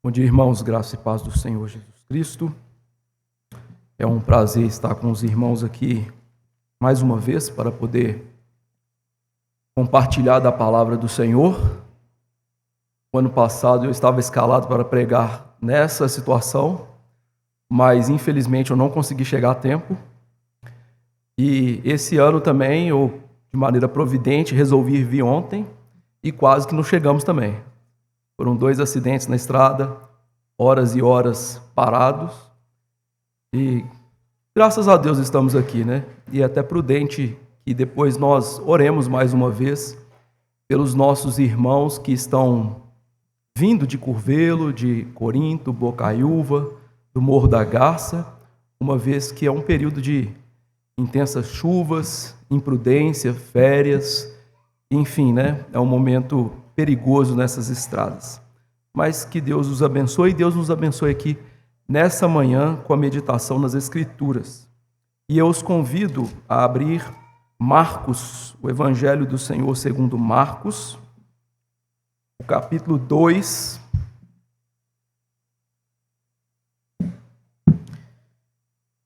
Bom dia, irmãos, graça e paz do Senhor Jesus Cristo. É um prazer estar com os irmãos aqui mais uma vez para poder compartilhar da palavra do Senhor. O ano passado eu estava escalado para pregar nessa situação, mas infelizmente eu não consegui chegar a tempo. E esse ano também eu, de maneira providente, resolvi vir ontem e quase que não chegamos também. Foram 2 acidentes na estrada, horas e horas parados, e graças a Deus estamos aqui, né? E é até prudente que depois nós oremos mais uma vez pelos nossos irmãos que estão vindo de Curvelo, de Corinto, Bocaiúva, do Morro da Garça, uma vez que é um período de intensas chuvas, imprudência, férias, enfim, né? É um momento perigoso nessas estradas. Mas que Deus os abençoe e Deus nos abençoe aqui nessa manhã com a meditação nas Escrituras. E eu os convido a abrir Marcos, o Evangelho do Senhor segundo Marcos, o capítulo 2.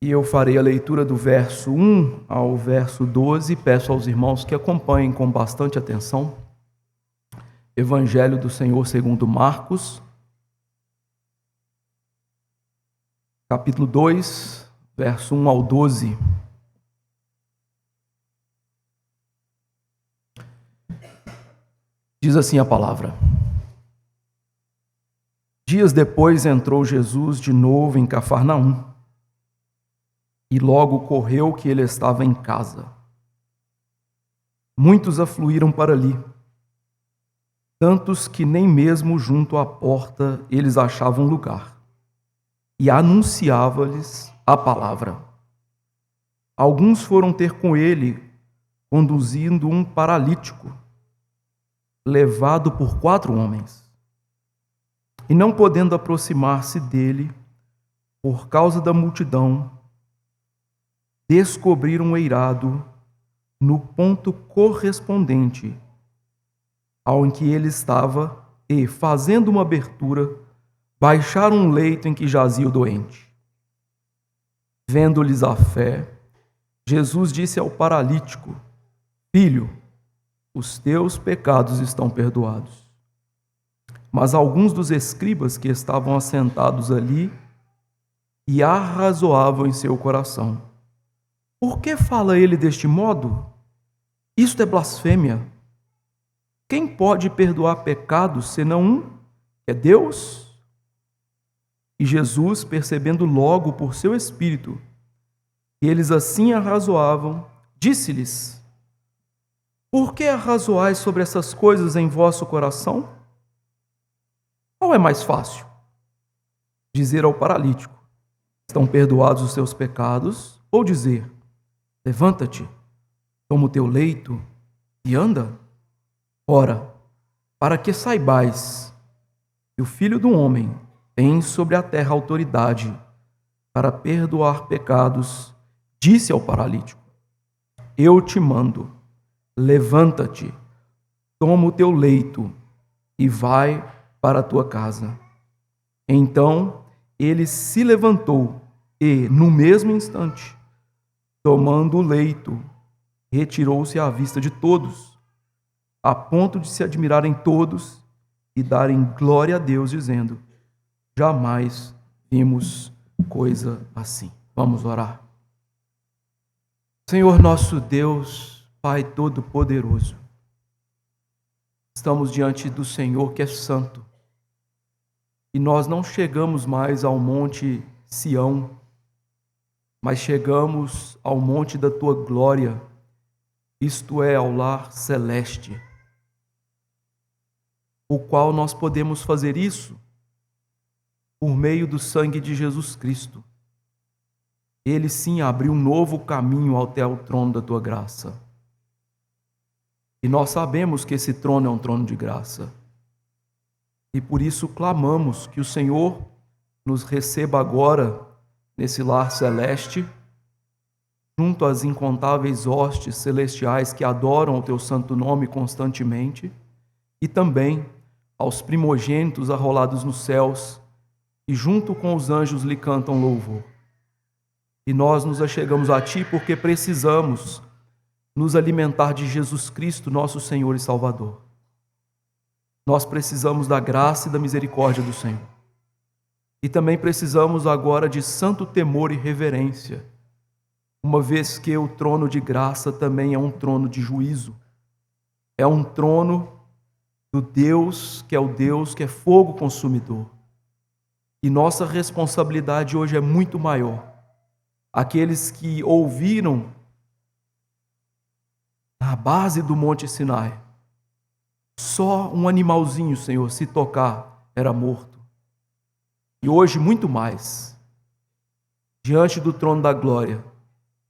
E eu farei a leitura do verso 1 ao verso 12. Peço aos irmãos que acompanhem com bastante atenção. Evangelho do Senhor segundo Marcos, capítulo 2, verso 1 ao 12. Diz assim a palavra: Dias depois entrou Jesus de novo em Cafarnaum, e logo correu que ele estava em casa. Muitos afluíram para ali, tantos que nem mesmo junto à porta eles achavam lugar, e anunciava-lhes a palavra. Alguns foram ter com ele, conduzindo um paralítico, levado por 4 homens. E não podendo aproximar-se dele, por causa da multidão, descobriram um eirado no ponto correspondente ao em que ele estava, e, fazendo uma abertura, baixaram um leito em que jazia o doente. Vendo-lhes a fé, Jesus disse ao paralítico: Filho, os teus pecados estão perdoados. Mas alguns dos escribas que estavam assentados ali e arrazoavam em seu coração: Por que fala ele deste modo? Isto é blasfêmia. Quem pode perdoar pecados senão um, que é Deus? E Jesus, percebendo logo por seu espírito que eles assim arrazoavam, disse-lhes: Por que arrazoais sobre essas coisas em vosso coração? Qual é mais fácil? Dizer ao paralítico: Estão perdoados os seus pecados? Ou dizer: Levanta-te, toma o teu leito e anda? Ora, para que saibais que o Filho do Homem tem sobre a terra autoridade para perdoar pecados, disse ao paralítico: Eu te mando, levanta-te, toma o teu leito e vai para a tua casa. Então ele se levantou e, no mesmo instante, tomando o leito, retirou-se à vista de todos, a ponto de se admirarem todos e darem glória a Deus, dizendo: Jamais vimos coisa assim. Vamos orar. Senhor nosso Deus, Pai Todo-Poderoso, estamos diante do Senhor que é santo, e nós não chegamos mais ao monte Sião, mas chegamos ao monte da Tua glória, isto é, ao lar celeste, o qual nós podemos fazer isso por meio do sangue de Jesus Cristo. Ele sim abriu um novo caminho até o trono da Tua graça. E nós sabemos que esse trono é um trono de graça. E por isso clamamos que o Senhor nos receba agora nesse lar celeste, junto às incontáveis hostes celestiais que adoram o Teu santo nome constantemente, e também aos primogênitos arrolados nos céus, e junto com os anjos lhe cantam louvor. E nós nos achegamos a Ti porque precisamos nos alimentar de Jesus Cristo, nosso Senhor e Salvador. Nós precisamos da graça e da misericórdia do Senhor. E também precisamos agora de santo temor e reverência, uma vez que o trono de graça também é um trono de juízo. É um trono do Deus que é fogo consumidor. E nossa responsabilidade hoje é muito maior. Aqueles que ouviram na base do Monte Sinai, só um animalzinho, Senhor, se tocar, era morto. E hoje, muito mais. Diante do trono da glória,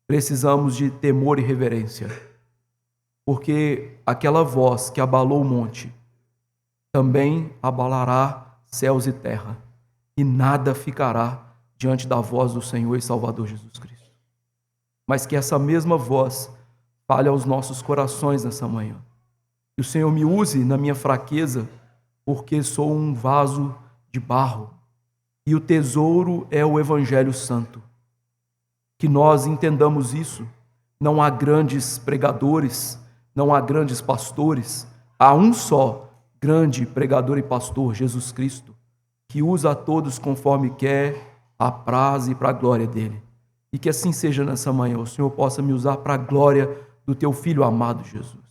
precisamos de temor e reverência. Porque aquela voz que abalou o monte, também abalará céus e terra. E nada ficará diante da voz do Senhor e Salvador Jesus Cristo. Mas que essa mesma voz fale aos nossos corações nessa manhã. Que o Senhor me use na minha fraqueza, porque sou um vaso de barro. E o tesouro é o Evangelho Santo. Que nós entendamos isso. Não há grandes pregadores, não há grandes pastores. Há um só grande pregador e pastor, Jesus Cristo, que usa a todos conforme quer, apraz e para a glória dele. E que assim seja nessa manhã. O Senhor possa me usar para a glória do teu Filho amado Jesus.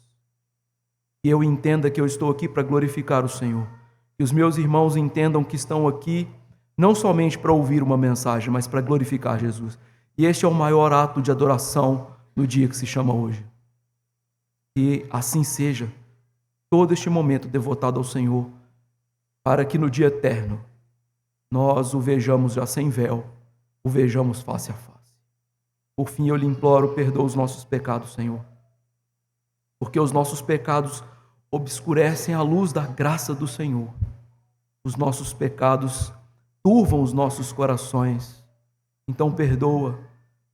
Que eu entenda que eu estou aqui para glorificar o Senhor. Que os meus irmãos entendam que estão aqui não somente para ouvir uma mensagem, mas para glorificar Jesus. E este é o maior ato de adoração no dia que se chama hoje. Que assim seja todo este momento devotado ao Senhor, para que no dia eterno nós o vejamos já sem véu, o vejamos face a face. Por fim, eu lhe imploro, perdoa os nossos pecados, Senhor, porque os nossos pecados obscurecem a luz da graça do Senhor. Os nossos pecados turvam os nossos corações. Então perdoa,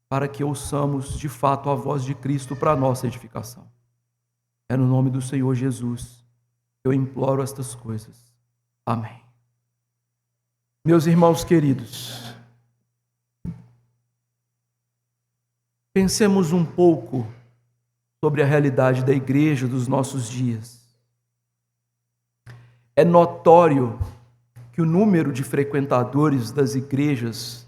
para que ouçamos de fato a voz de Cristo para a nossa edificação. É no nome do Senhor Jesus que eu imploro estas coisas. Amém. Meus irmãos queridos, pensemos um pouco sobre a realidade da igreja dos nossos dias. É notório que o número de frequentadores das igrejas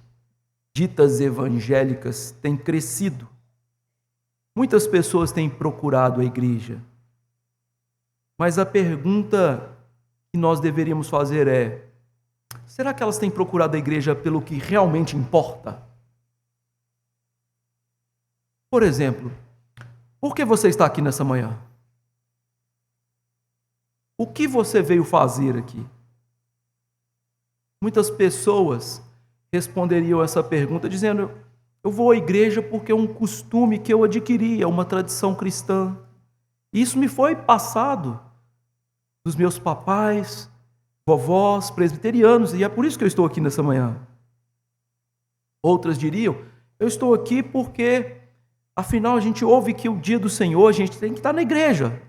ditas evangélicas tem crescido. Muitas pessoas têm procurado a igreja. Mas a pergunta que nós deveríamos fazer é: será que elas têm procurado a igreja pelo que realmente importa? Por exemplo, por que você está aqui nessa manhã? O que você veio fazer aqui? Muitas pessoas responderiam essa pergunta dizendo: eu vou à igreja porque é um costume que eu adquiri, é uma tradição cristã. Isso me foi passado dos meus papais, vovós, presbiterianos, e é por isso que eu estou aqui nessa manhã. Outras diriam: eu estou aqui porque, afinal, a gente ouve que o dia do Senhor a gente tem que estar na igreja.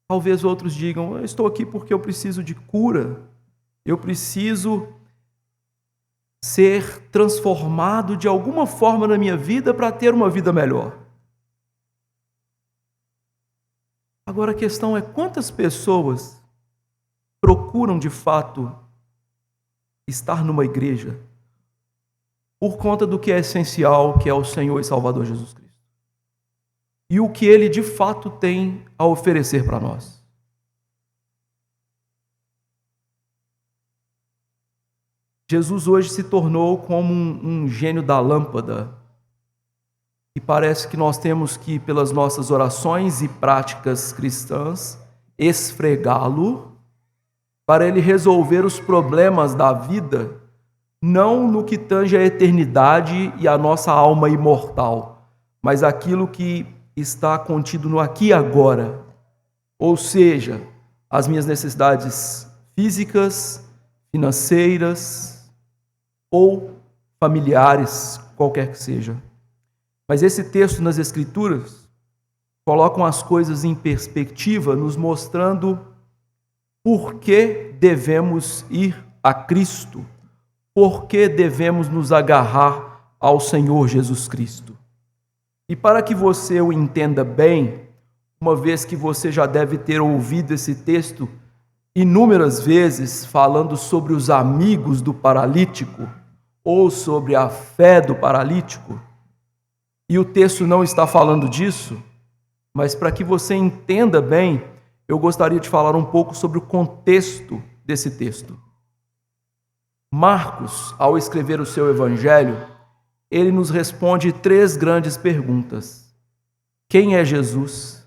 Talvez outros digam: eu estou aqui porque eu preciso de cura, eu preciso ser transformado de alguma forma na minha vida para ter uma vida melhor. Agora a questão é: quantas pessoas procuram de fato estar numa igreja por conta do que é essencial, que é o Senhor e Salvador Jesus Cristo, e o que Ele de fato tem a oferecer para nós? Jesus hoje se tornou como um gênio da lâmpada, e parece que nós temos que, pelas nossas orações e práticas cristãs, esfregá-lo para ele resolver os problemas da vida, não no que tange a eternidade e a nossa alma imortal, mas aquilo que está contido no aqui e agora, ou seja, as minhas necessidades físicas, financeiras ou familiares, qualquer que seja. Mas esse texto nas Escrituras colocam as coisas em perspectiva, nos mostrando por que devemos ir a Cristo? Por que devemos nos agarrar ao Senhor Jesus Cristo? E para que você o entenda bem, uma vez que você já deve ter ouvido esse texto inúmeras vezes falando sobre os amigos do paralítico ou sobre a fé do paralítico, e o texto não está falando disso, mas para que você entenda bem, eu gostaria de falar um pouco sobre o contexto desse texto. Marcos, ao escrever o seu evangelho, ele nos responde 3 grandes perguntas: quem é Jesus?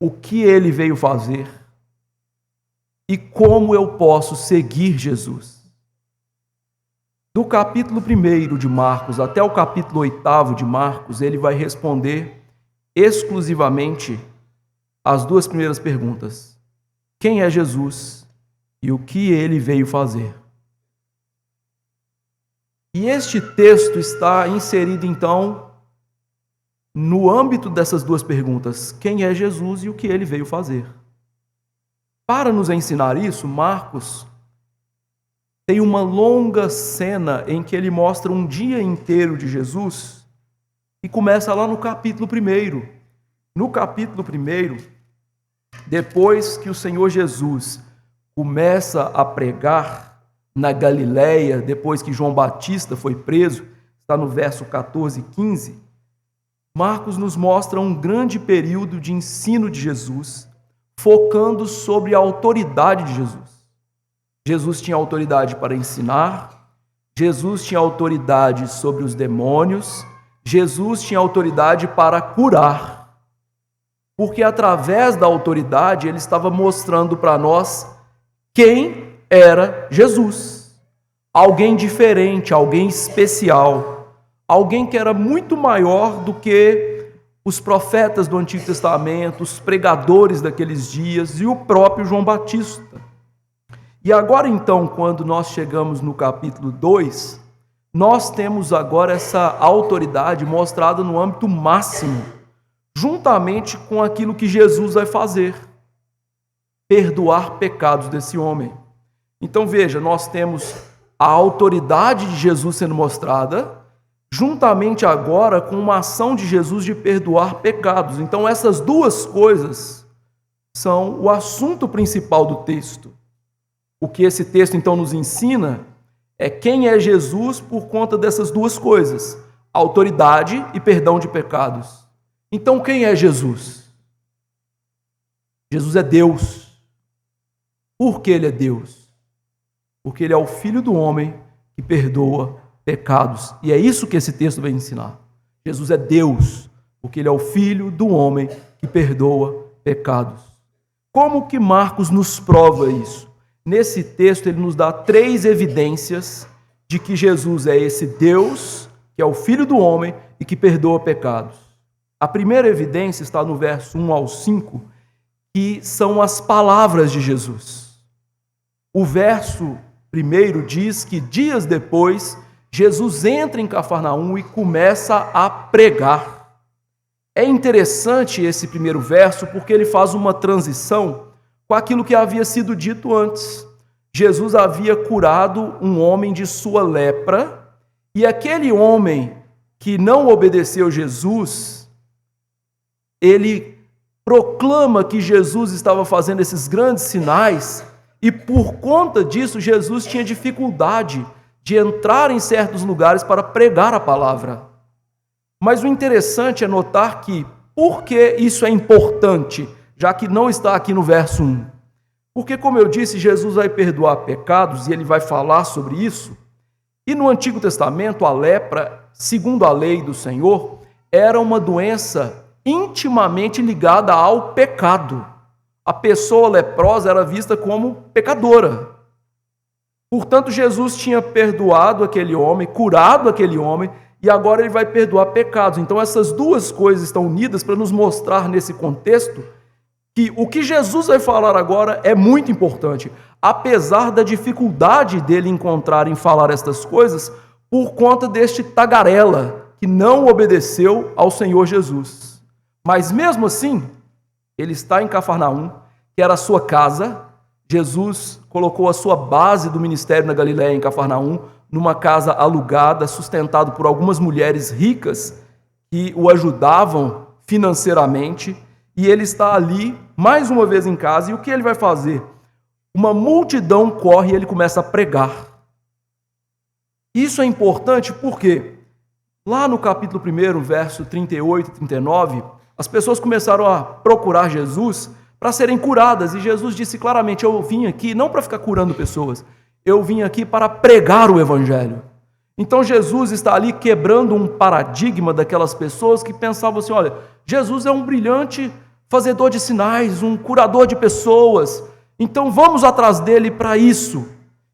O que ele veio fazer? E como eu posso seguir Jesus? Do capítulo 1 de Marcos até o capítulo 8 de Marcos, ele vai responder exclusivamente as 2 primeiras perguntas: quem é Jesus e o que ele veio fazer? E este texto está inserido, então, no âmbito dessas 2 perguntas: quem é Jesus e o que ele veio fazer? Para nos ensinar isso, Marcos tem uma longa cena em que ele mostra um dia inteiro de Jesus, e começa lá no capítulo 1. No capítulo 1, depois que o Senhor Jesus começa a pregar na Galileia, depois que João Batista foi preso, está no verso 14 e 15, Marcos nos mostra um grande período de ensino de Jesus, focando sobre a autoridade de Jesus. Jesus tinha autoridade para ensinar, Jesus tinha autoridade sobre os demônios, Jesus tinha autoridade para curar, porque através da autoridade ele estava mostrando para nós quem era Jesus. Alguém diferente, alguém especial, alguém que era muito maior do que os profetas do Antigo Testamento, os pregadores daqueles dias e o próprio João Batista. E agora então, quando nós chegamos no capítulo 2, nós temos agora essa autoridade mostrada no âmbito máximo, juntamente com aquilo que Jesus vai fazer: perdoar pecados desse homem. Então veja, nós temos a autoridade de Jesus sendo mostrada, juntamente agora com uma ação de Jesus de perdoar pecados. Então essas 2 coisas são o assunto principal do texto. O que esse texto então nos ensina é quem é Jesus por conta dessas 2 coisas: autoridade e perdão de pecados. Então quem é Jesus? Jesus é Deus. Por que ele é Deus? Porque ele é o Filho do homem que perdoa pecados. E é isso que esse texto vai ensinar. Jesus é Deus, porque ele é o Filho do homem que perdoa pecados. Como que Marcos nos prova isso? Nesse texto ele nos dá 3 evidências de que Jesus é esse Deus, que é o Filho do homem e que perdoa pecados. A primeira evidência está no verso 1 ao 5, que são as palavras de Jesus. O verso 1 diz que dias depois, Jesus entra em Cafarnaum e começa a pregar. É interessante esse primeiro verso porque ele faz uma transição com aquilo que havia sido dito antes. Jesus havia curado um homem de sua lepra, e aquele homem que não obedeceu Jesus, ele proclama que Jesus estava fazendo esses grandes sinais, e por conta disso Jesus tinha dificuldade de entrar em certos lugares para pregar a palavra. Mas o interessante é notar que, por que isso é importante, já que não está aqui no verso 1? Porque, como eu disse, Jesus vai perdoar pecados e ele vai falar sobre isso. E no Antigo Testamento, a lepra, segundo a lei do Senhor, era uma doença intimamente ligada ao pecado. A pessoa leprosa era vista como pecadora. Portanto, Jesus tinha perdoado aquele homem, curado aquele homem, e agora ele vai perdoar pecados. Então, essas 2 coisas estão unidas para nos mostrar nesse contexto que o que Jesus vai falar agora é muito importante, apesar da dificuldade dele encontrar em falar estas coisas por conta deste tagarela que não obedeceu ao Senhor Jesus. Mas mesmo assim, ele está em Cafarnaum, que era a sua casa. Jesus colocou a sua base do ministério na Galiléia, em Cafarnaum, numa casa alugada, sustentado por algumas mulheres ricas que o ajudavam financeiramente, e ele está ali, mais uma vez em casa, e o que ele vai fazer? Uma multidão corre e ele começa a pregar. Isso é importante porque lá no capítulo 1, verso 38 e 39, as pessoas começaram a procurar Jesus para serem curadas, e Jesus disse claramente: eu vim aqui não para ficar curando pessoas, eu vim aqui para pregar o evangelho. Então Jesus está ali quebrando um paradigma daquelas pessoas que pensavam assim: olha, Jesus é um brilhante fazedor de sinais, um curador de pessoas, então vamos atrás dele para isso.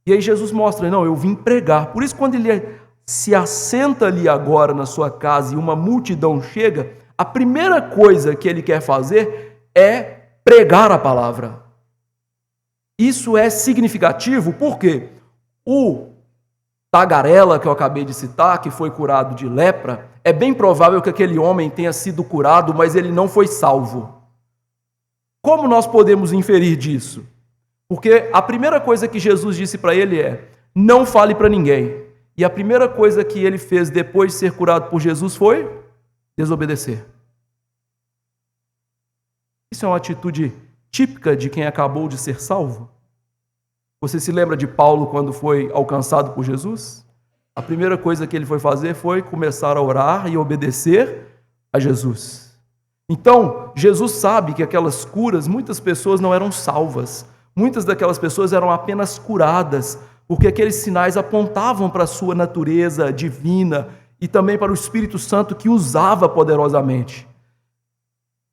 E aí Jesus mostra: não, eu vim pregar. Por isso, quando ele se assenta ali agora na sua casa e uma multidão chega, a primeira coisa que ele quer fazer é pregar a palavra. Isso é significativo porque o tagarela que eu acabei de citar, que foi curado de lepra, é bem provável que aquele homem tenha sido curado, mas ele não foi salvo. Como nós podemos inferir disso? Porque a primeira coisa que Jesus disse para ele é: não fale para ninguém. E a primeira coisa que ele fez depois de ser curado por Jesus foi desobedecer. Isso é uma atitude típica de quem acabou de ser salvo. Você se lembra de Paulo quando foi alcançado por Jesus? A primeira coisa que ele foi fazer foi começar a orar e obedecer a Jesus. Então, Jesus sabe que aquelas curas, muitas pessoas não eram salvas. Muitas daquelas pessoas eram apenas curadas, porque aqueles sinais apontavam para a sua natureza divina e também para o Espírito Santo que usava poderosamente.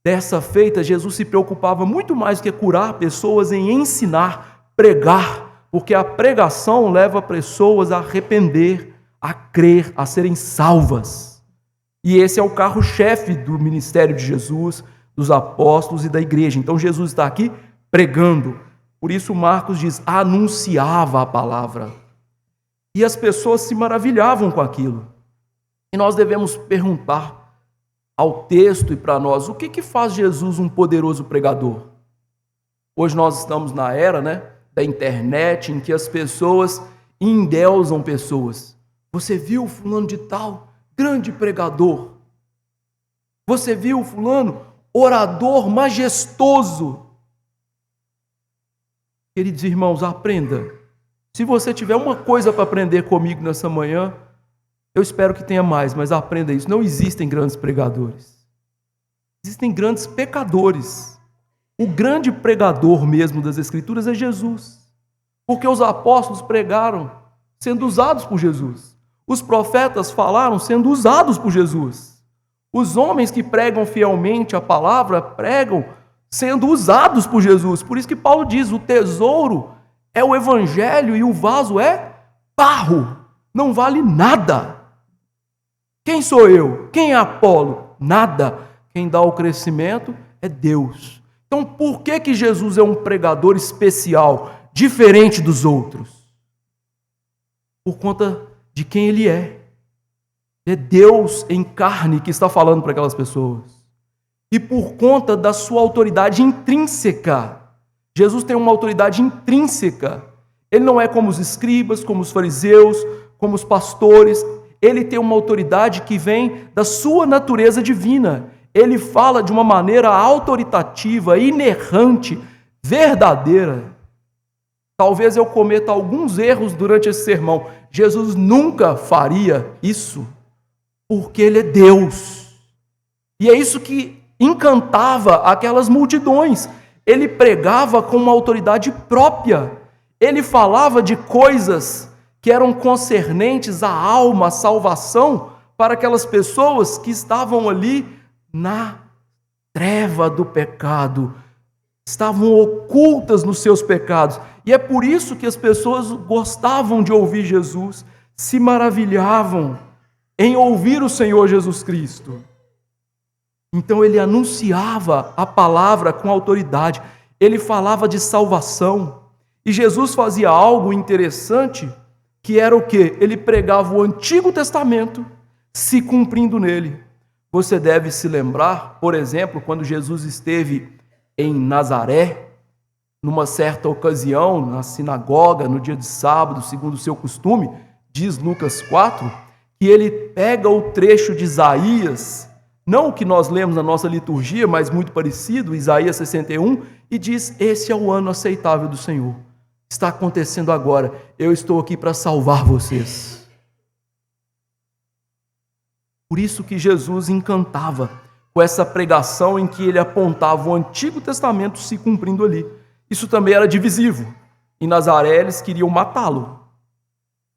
Dessa feita, Jesus se preocupava muito mais do que curar pessoas em ensinar, pregar, porque a pregação leva pessoas a arrepender, a crer, a serem salvas. E esse é o carro-chefe do ministério de Jesus, dos apóstolos e da igreja. Então Jesus está aqui pregando. Por isso Marcos diz: anunciava a palavra. E as pessoas se maravilhavam com aquilo. E nós devemos perguntar ao texto e para nós: o que faz Jesus um poderoso pregador? Hoje nós estamos na era, da internet, em que as pessoas endeusam pessoas. Você viu fulano de tal, grande pregador? Você viu fulano, orador majestoso? Queridos irmãos, aprenda. Se você tiver uma coisa para aprender comigo nessa manhã, eu espero que tenha mais, mas aprenda isso. Não existem grandes pregadores. Existem grandes pecadores. O grande pregador mesmo das Escrituras é Jesus. Porque os apóstolos pregaram sendo usados por Jesus. Os profetas falaram sendo usados por Jesus. Os homens que pregam fielmente a palavra, pregam sendo usados por Jesus. Por isso que Paulo diz: o tesouro é o evangelho e o vaso é barro. Não vale nada. Quem sou eu? Quem é Apolo? Nada. Quem dá o crescimento é Deus. Então, por que Jesus é um pregador especial, diferente dos outros? Por conta de quem ele é. É Deus em carne que está falando para aquelas pessoas. E por conta da sua autoridade intrínseca. Jesus tem uma autoridade intrínseca. Ele não é como os escribas, como os fariseus, como os pastores. Ele tem uma autoridade que vem da sua natureza divina. Ele fala de uma maneira autoritativa, inerrante, verdadeira. Talvez eu cometa alguns erros durante esse sermão. Jesus nunca faria isso, porque ele é Deus. E é isso que encantava aquelas multidões. Ele pregava com uma autoridade própria. Ele falava de coisas que eram concernentes à alma, à salvação, para aquelas pessoas que estavam ali na treva do pecado, estavam ocultas nos seus pecados. E é por isso que as pessoas gostavam de ouvir Jesus, se maravilhavam em ouvir o Senhor Jesus Cristo. Então ele anunciava a palavra com autoridade, ele falava de salvação. E Jesus fazia algo interessante, que era o quê? Ele pregava o Antigo Testamento, se cumprindo nele. Você deve se lembrar, por exemplo, quando Jesus esteve em Nazaré, numa certa ocasião, na sinagoga, no dia de sábado, segundo o seu costume, diz Lucas 4, que ele pega o trecho de Isaías, não o que nós lemos na nossa liturgia, mas muito parecido, Isaías 61, e diz: esse é o ano aceitável do Senhor. Está acontecendo agora. Eu estou aqui para salvar vocês. Por isso que Jesus encantava com essa pregação em que ele apontava o Antigo Testamento se cumprindo ali. Isso também era divisivo. Em Nazaré eles queriam matá-lo,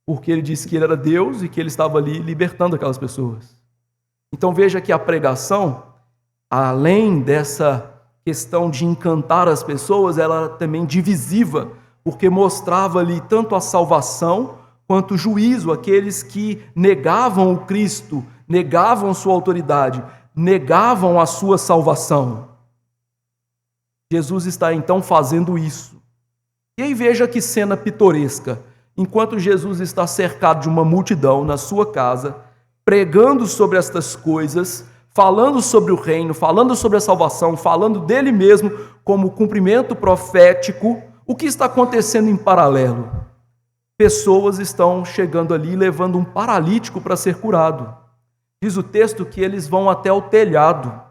porque ele disse que ele era Deus e que ele estava ali libertando aquelas pessoas. Então veja que a pregação, além dessa questão de encantar as pessoas, ela era também divisiva, porque mostrava ali tanto a salvação quanto o juízo, aqueles que negavam o Cristo, negavam sua autoridade, negavam a sua salvação. Jesus está então fazendo isso. E aí veja que cena pitoresca. Enquanto Jesus está cercado de uma multidão na sua casa, pregando sobre estas coisas, falando sobre o reino, falando sobre a salvação, falando dele mesmo como cumprimento profético, o que está acontecendo em paralelo? Pessoas estão chegando ali levando um paralítico para ser curado. Diz o texto que eles vão até o telhado.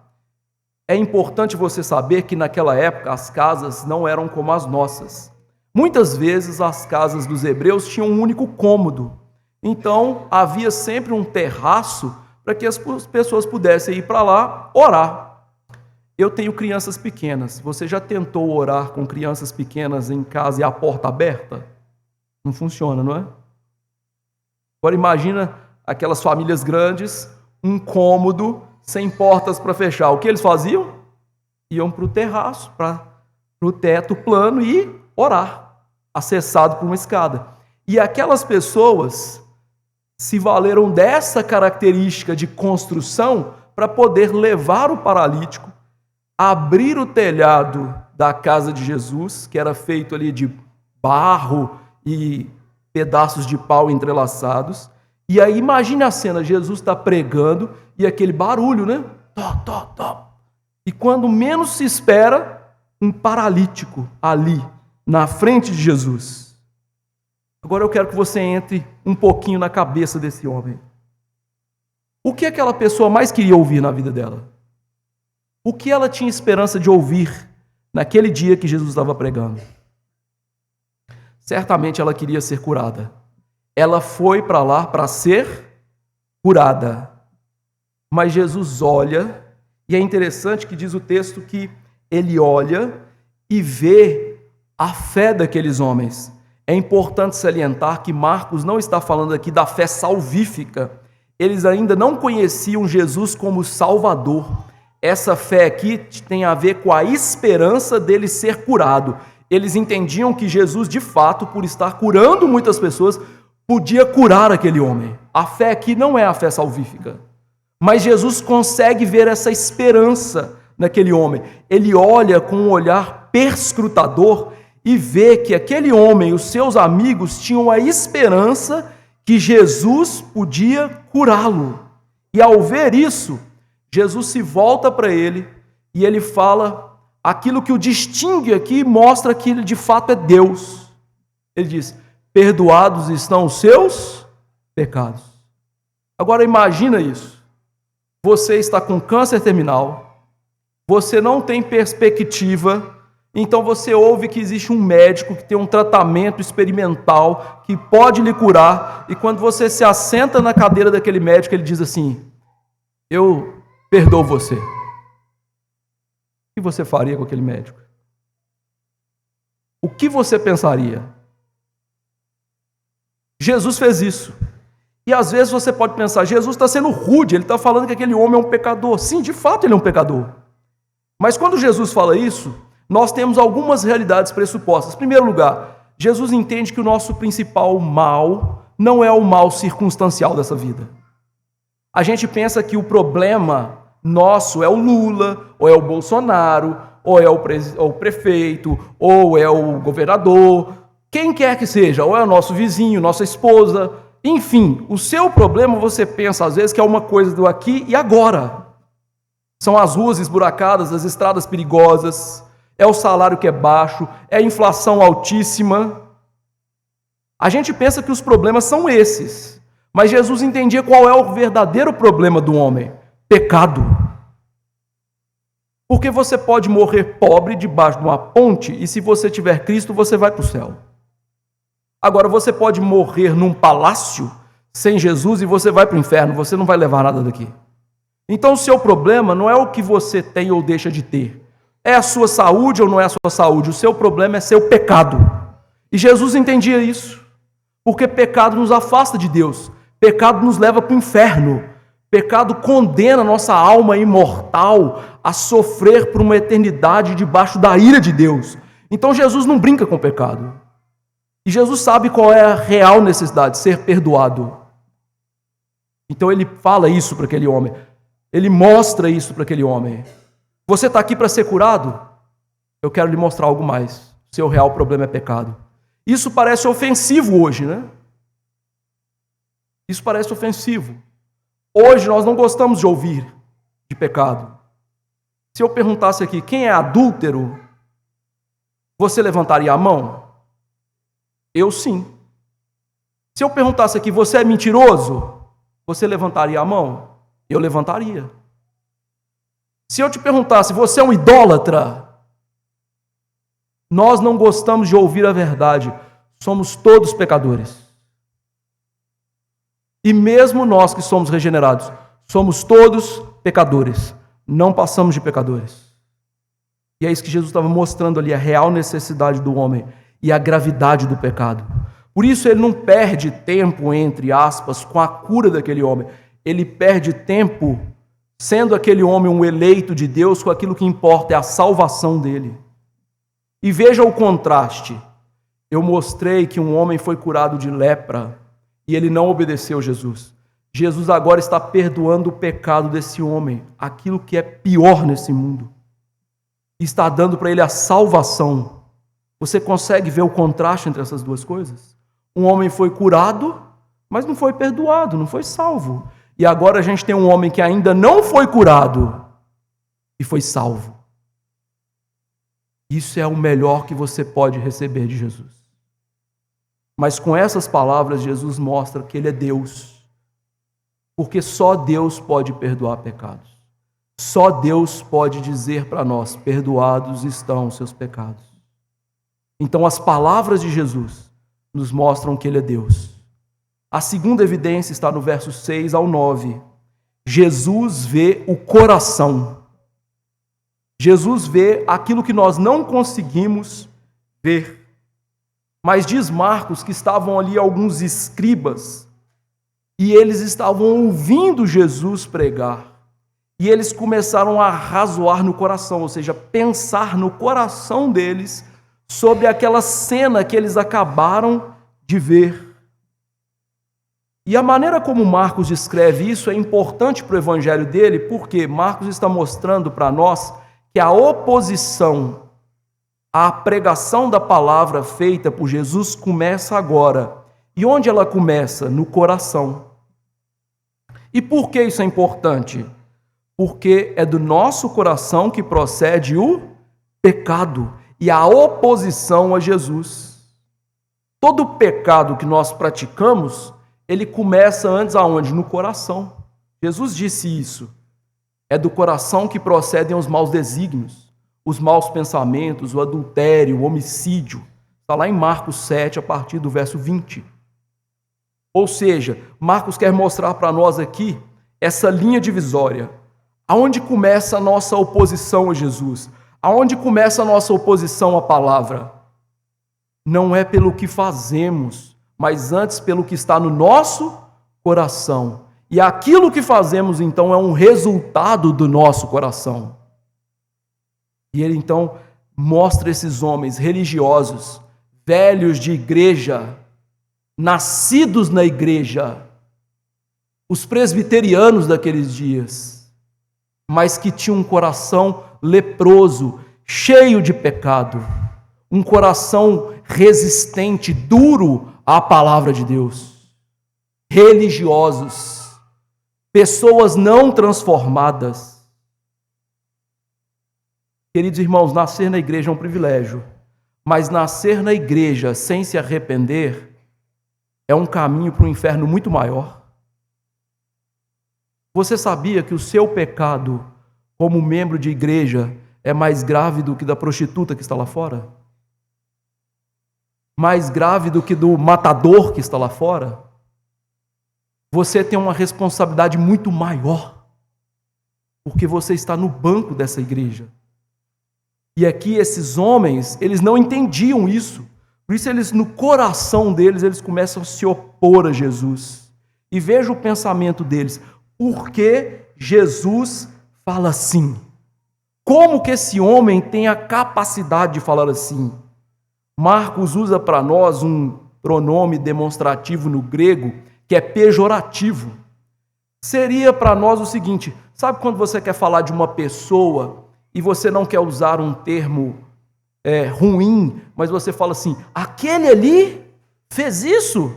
É importante você saber que naquela época as casas não eram como as nossas. Muitas vezes as casas dos hebreus tinham um único cômodo. Então havia sempre um terraço para que as pessoas pudessem ir para lá orar. Eu tenho crianças pequenas. Você já tentou orar com crianças pequenas em casa e a porta aberta? Não funciona, não é? Agora imagina aquelas famílias grandes, um cômodo, sem portas para fechar. O que eles faziam? Iam para o terraço, para o teto plano e orar, acessado por uma escada. E aquelas pessoas se valeram dessa característica de construção para poder levar o paralítico, abrir o telhado da casa de Jesus, que era feito ali de barro e pedaços de pau entrelaçados. E aí imagine a cena, Jesus está pregando e aquele barulho, né? Tó, tó, tó. E quando menos se espera, um paralítico ali, na frente de Jesus. Agora eu quero que você entre um pouquinho na cabeça desse homem. O que aquela pessoa mais queria ouvir na vida dela? O que ela tinha esperança de ouvir naquele dia que Jesus estava pregando? Certamente ela queria ser curada. Ela foi para lá para ser curada. Mas Jesus olha, e é interessante que diz o texto que ele olha e vê a fé daqueles homens. É importante salientar que Marcos não está falando aqui da fé salvífica. Eles ainda não conheciam Jesus como Salvador. Essa fé aqui tem a ver com a esperança dele ser curado. Eles entendiam que Jesus, de fato, por estar curando muitas pessoas, podia curar aquele homem. A fé aqui não é a fé salvífica. Mas Jesus consegue ver essa esperança naquele homem. Ele olha com um olhar perscrutador e vê que aquele homem e os seus amigos tinham a esperança que Jesus podia curá-lo. E ao ver isso, Jesus se volta para ele e ele fala aquilo que o distingue aqui e mostra que ele de fato é Deus. Ele diz: perdoados estão os seus pecados. Agora imagina isso. Você está com câncer terminal, você não tem perspectiva, então você ouve que existe um médico que tem um tratamento experimental que pode lhe curar, e quando você se assenta na cadeira daquele médico, ele diz assim: eu perdoo você. O que você faria com aquele médico? O que você pensaria? Jesus fez isso. E às vezes você pode pensar, Jesus está sendo rude, ele está falando que aquele homem é um pecador. Sim, de fato ele é um pecador. Mas quando Jesus fala isso, nós temos algumas realidades pressupostas. Em primeiro lugar, Jesus entende que o nosso principal mal não é o mal circunstancial dessa vida. A gente pensa que o problema nosso é o Lula, ou é o Bolsonaro, ou é o prefeito, ou é o governador, quem quer que seja, ou é o nosso vizinho, nossa esposa. Enfim, o seu problema você pensa às vezes que é uma coisa do aqui e agora. São as ruas esburacadas, as estradas perigosas, é o salário que é baixo, é a inflação altíssima. A gente pensa que os problemas são esses, mas Jesus entendia qual é o verdadeiro problema do homem: pecado. Porque você pode morrer pobre debaixo de uma ponte e se você tiver Cristo, você vai para o céu. Agora, você pode morrer num palácio sem Jesus e você vai para o inferno, você não vai levar nada daqui. Então, o seu problema não é o que você tem ou deixa de ter. É a sua saúde ou não é a sua saúde. O seu problema é seu pecado. E Jesus entendia isso. Porque pecado nos afasta de Deus. Pecado nos leva para o inferno. Pecado condena a nossa alma imortal a sofrer por uma eternidade debaixo da ira de Deus. Então Jesus não brinca com o pecado. E Jesus sabe qual é a real necessidade: ser perdoado. Então ele fala isso para aquele homem. Ele mostra isso para aquele homem. Você está aqui para ser curado? Eu quero lhe mostrar algo mais. Seu real problema é pecado. Isso parece ofensivo hoje, né? Isso parece ofensivo. Hoje nós não gostamos de ouvir de pecado. Se eu perguntasse aqui, quem é adúltero? Você levantaria a mão? Eu sim. Se eu perguntasse aqui, você é mentiroso? Você levantaria a mão? Eu levantaria. Se eu te perguntasse, você é um idólatra? Nós não gostamos de ouvir a verdade. Somos todos pecadores. E mesmo nós que somos regenerados, somos todos pecadores. Não passamos de pecadores. E é isso que Jesus estava mostrando ali, a real necessidade do homem e a gravidade do pecado. Por isso ele não perde tempo, entre aspas, com a cura daquele homem. Ele perde tempo sendo aquele homem um eleito de Deus, com aquilo que importa é a salvação dele. E veja o contraste. Eu mostrei que um homem foi curado de lepra e ele não obedeceu a Jesus. Jesus agora está perdoando o pecado desse homem, aquilo que é pior nesse mundo. E está dando para ele a salvação. Você consegue ver o contraste entre essas duas coisas? Um homem foi curado, mas não foi perdoado, não foi salvo. E agora a gente tem um homem que ainda não foi curado e foi salvo. Isso é o melhor que você pode receber de Jesus. Mas com essas palavras, Jesus mostra que Ele é Deus. Porque só Deus pode perdoar pecados. Só Deus pode dizer para nós: perdoados estão os seus pecados. Então as palavras de Jesus nos mostram que Ele é Deus. A segunda evidência está no verso 6 ao 9. Jesus vê o coração. Jesus vê aquilo que nós não conseguimos ver. Mas diz Marcos que estavam ali alguns escribas e eles estavam ouvindo Jesus pregar. E eles começaram a razoar no coração, ou seja, pensar no coração deles sobre aquela cena que eles acabaram de ver. E a maneira como Marcos descreve isso é importante para o evangelho dele, porque Marcos está mostrando para nós que a oposição à pregação da palavra feita por Jesus começa agora. E onde ela começa? No coração. E por que isso é importante? Porque é do nosso coração que procede o pecado e a oposição a Jesus. Todo pecado que nós praticamos, ele começa antes aonde? No coração. Jesus disse isso. É do coração que procedem os maus desígnios, os maus pensamentos, o adultério, o homicídio. Está lá em Marcos 7, a partir do verso 20. Ou seja, Marcos quer mostrar para nós aqui essa linha divisória. Aonde começa a nossa oposição a Jesus? Aonde começa a nossa oposição à palavra? Não é pelo que fazemos, mas antes pelo que está no nosso coração. E aquilo que fazemos, então, é um resultado do nosso coração. E ele, então, mostra esses homens religiosos, velhos de igreja, nascidos na igreja, os presbiterianos daqueles dias, mas que tinham um coração leproso, cheio de pecado, um coração resistente, duro à palavra de Deus, religiosos, pessoas não transformadas. Queridos irmãos, nascer na igreja é um privilégio, mas nascer na igreja sem se arrepender é um caminho para um inferno muito maior. Você sabia que o seu pecado como membro de igreja é mais grave do que da prostituta que está lá fora? Mais grave do que do matador que está lá fora? Você tem uma responsabilidade muito maior, porque você está no banco dessa igreja. E aqui esses homens, eles não entendiam isso. Por isso eles, no coração deles, eles começam a se opor a Jesus. E veja o pensamento deles. Por que Jesus fala assim? Como que esse homem tem a capacidade de falar assim? Marcos usa para nós um pronome demonstrativo no grego que é pejorativo. Seria para nós o seguinte: sabe quando você quer falar de uma pessoa e você não quer usar um termo ruim, mas você fala assim, aquele ali fez isso?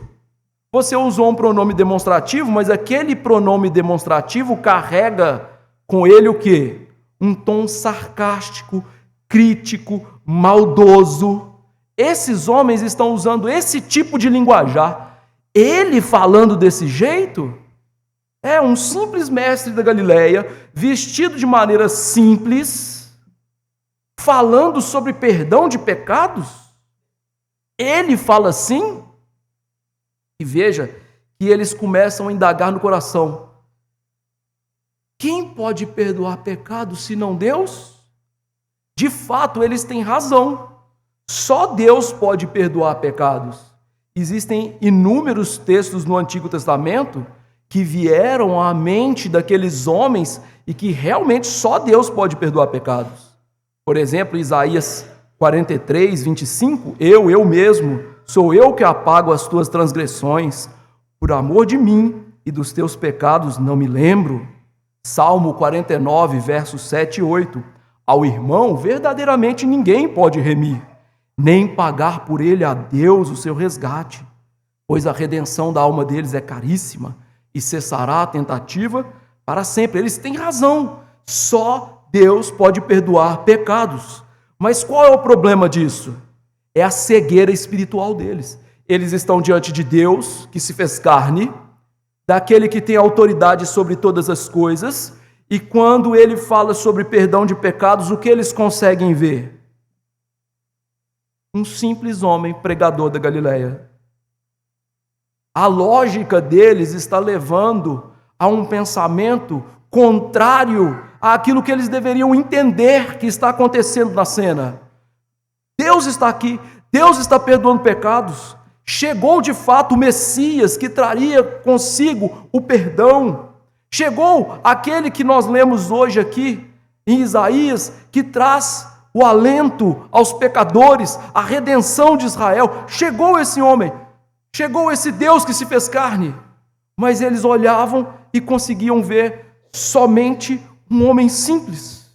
Você usou um pronome demonstrativo, mas aquele pronome demonstrativo carrega com ele o quê? Um tom sarcástico, crítico, maldoso. Esses homens estão usando esse tipo de linguajar. Ele falando desse jeito é um simples mestre da Galileia, vestido de maneira simples, falando sobre perdão de pecados. Ele fala assim. E veja que eles começam a indagar no coração. Quem pode perdoar pecados senão Deus? De fato, eles têm razão. Só Deus pode perdoar pecados. Existem inúmeros textos no Antigo Testamento que vieram à mente daqueles homens e que realmente só Deus pode perdoar pecados. Por exemplo, Isaías 43, 25, eu mesmo, sou eu que apago as tuas transgressões, por amor de mim e dos teus pecados não me lembro. Salmo 49, versos 7 e 8, ao irmão verdadeiramente ninguém pode remir, nem pagar por ele a Deus o seu resgate, pois a redenção da alma deles é caríssima, e cessará a tentativa para sempre. Eles têm razão, só Deus pode perdoar pecados. Mas qual é o problema disso? É a cegueira espiritual deles. Eles estão diante de Deus, que se fez carne, daquele que tem autoridade sobre todas as coisas, e quando ele fala sobre perdão de pecados, o que eles conseguem ver? Um simples homem pregador da Galileia. A lógica deles está levando a um pensamento contrário àquilo que eles deveriam entender que está acontecendo na cena. Deus está aqui, Deus está perdoando pecados. Chegou de fato o Messias que traria consigo o perdão. Chegou aquele que nós lemos hoje aqui em Isaías, que traz o alento aos pecadores, a redenção de Israel. Chegou esse homem, chegou esse Deus que se fez carne. Mas eles olhavam e conseguiam ver somente um homem simples.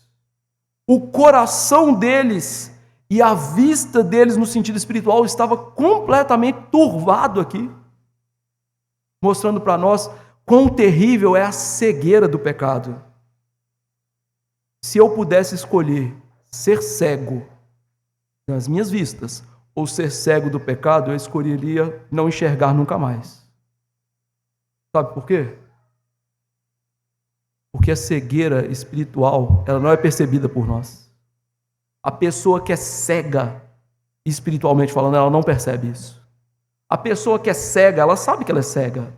O coração deles e a vista deles no sentido espiritual estava completamente turvado aqui, mostrando para nós quão terrível é a cegueira do pecado. Se eu pudesse escolher ser cego nas minhas vistas ou ser cego do pecado, eu escolheria não enxergar nunca mais. Sabe por quê? Porque a cegueira espiritual, ela não é percebida por nós. A pessoa que é cega, espiritualmente falando, ela não percebe isso. A pessoa que é cega, ela sabe que ela é cega.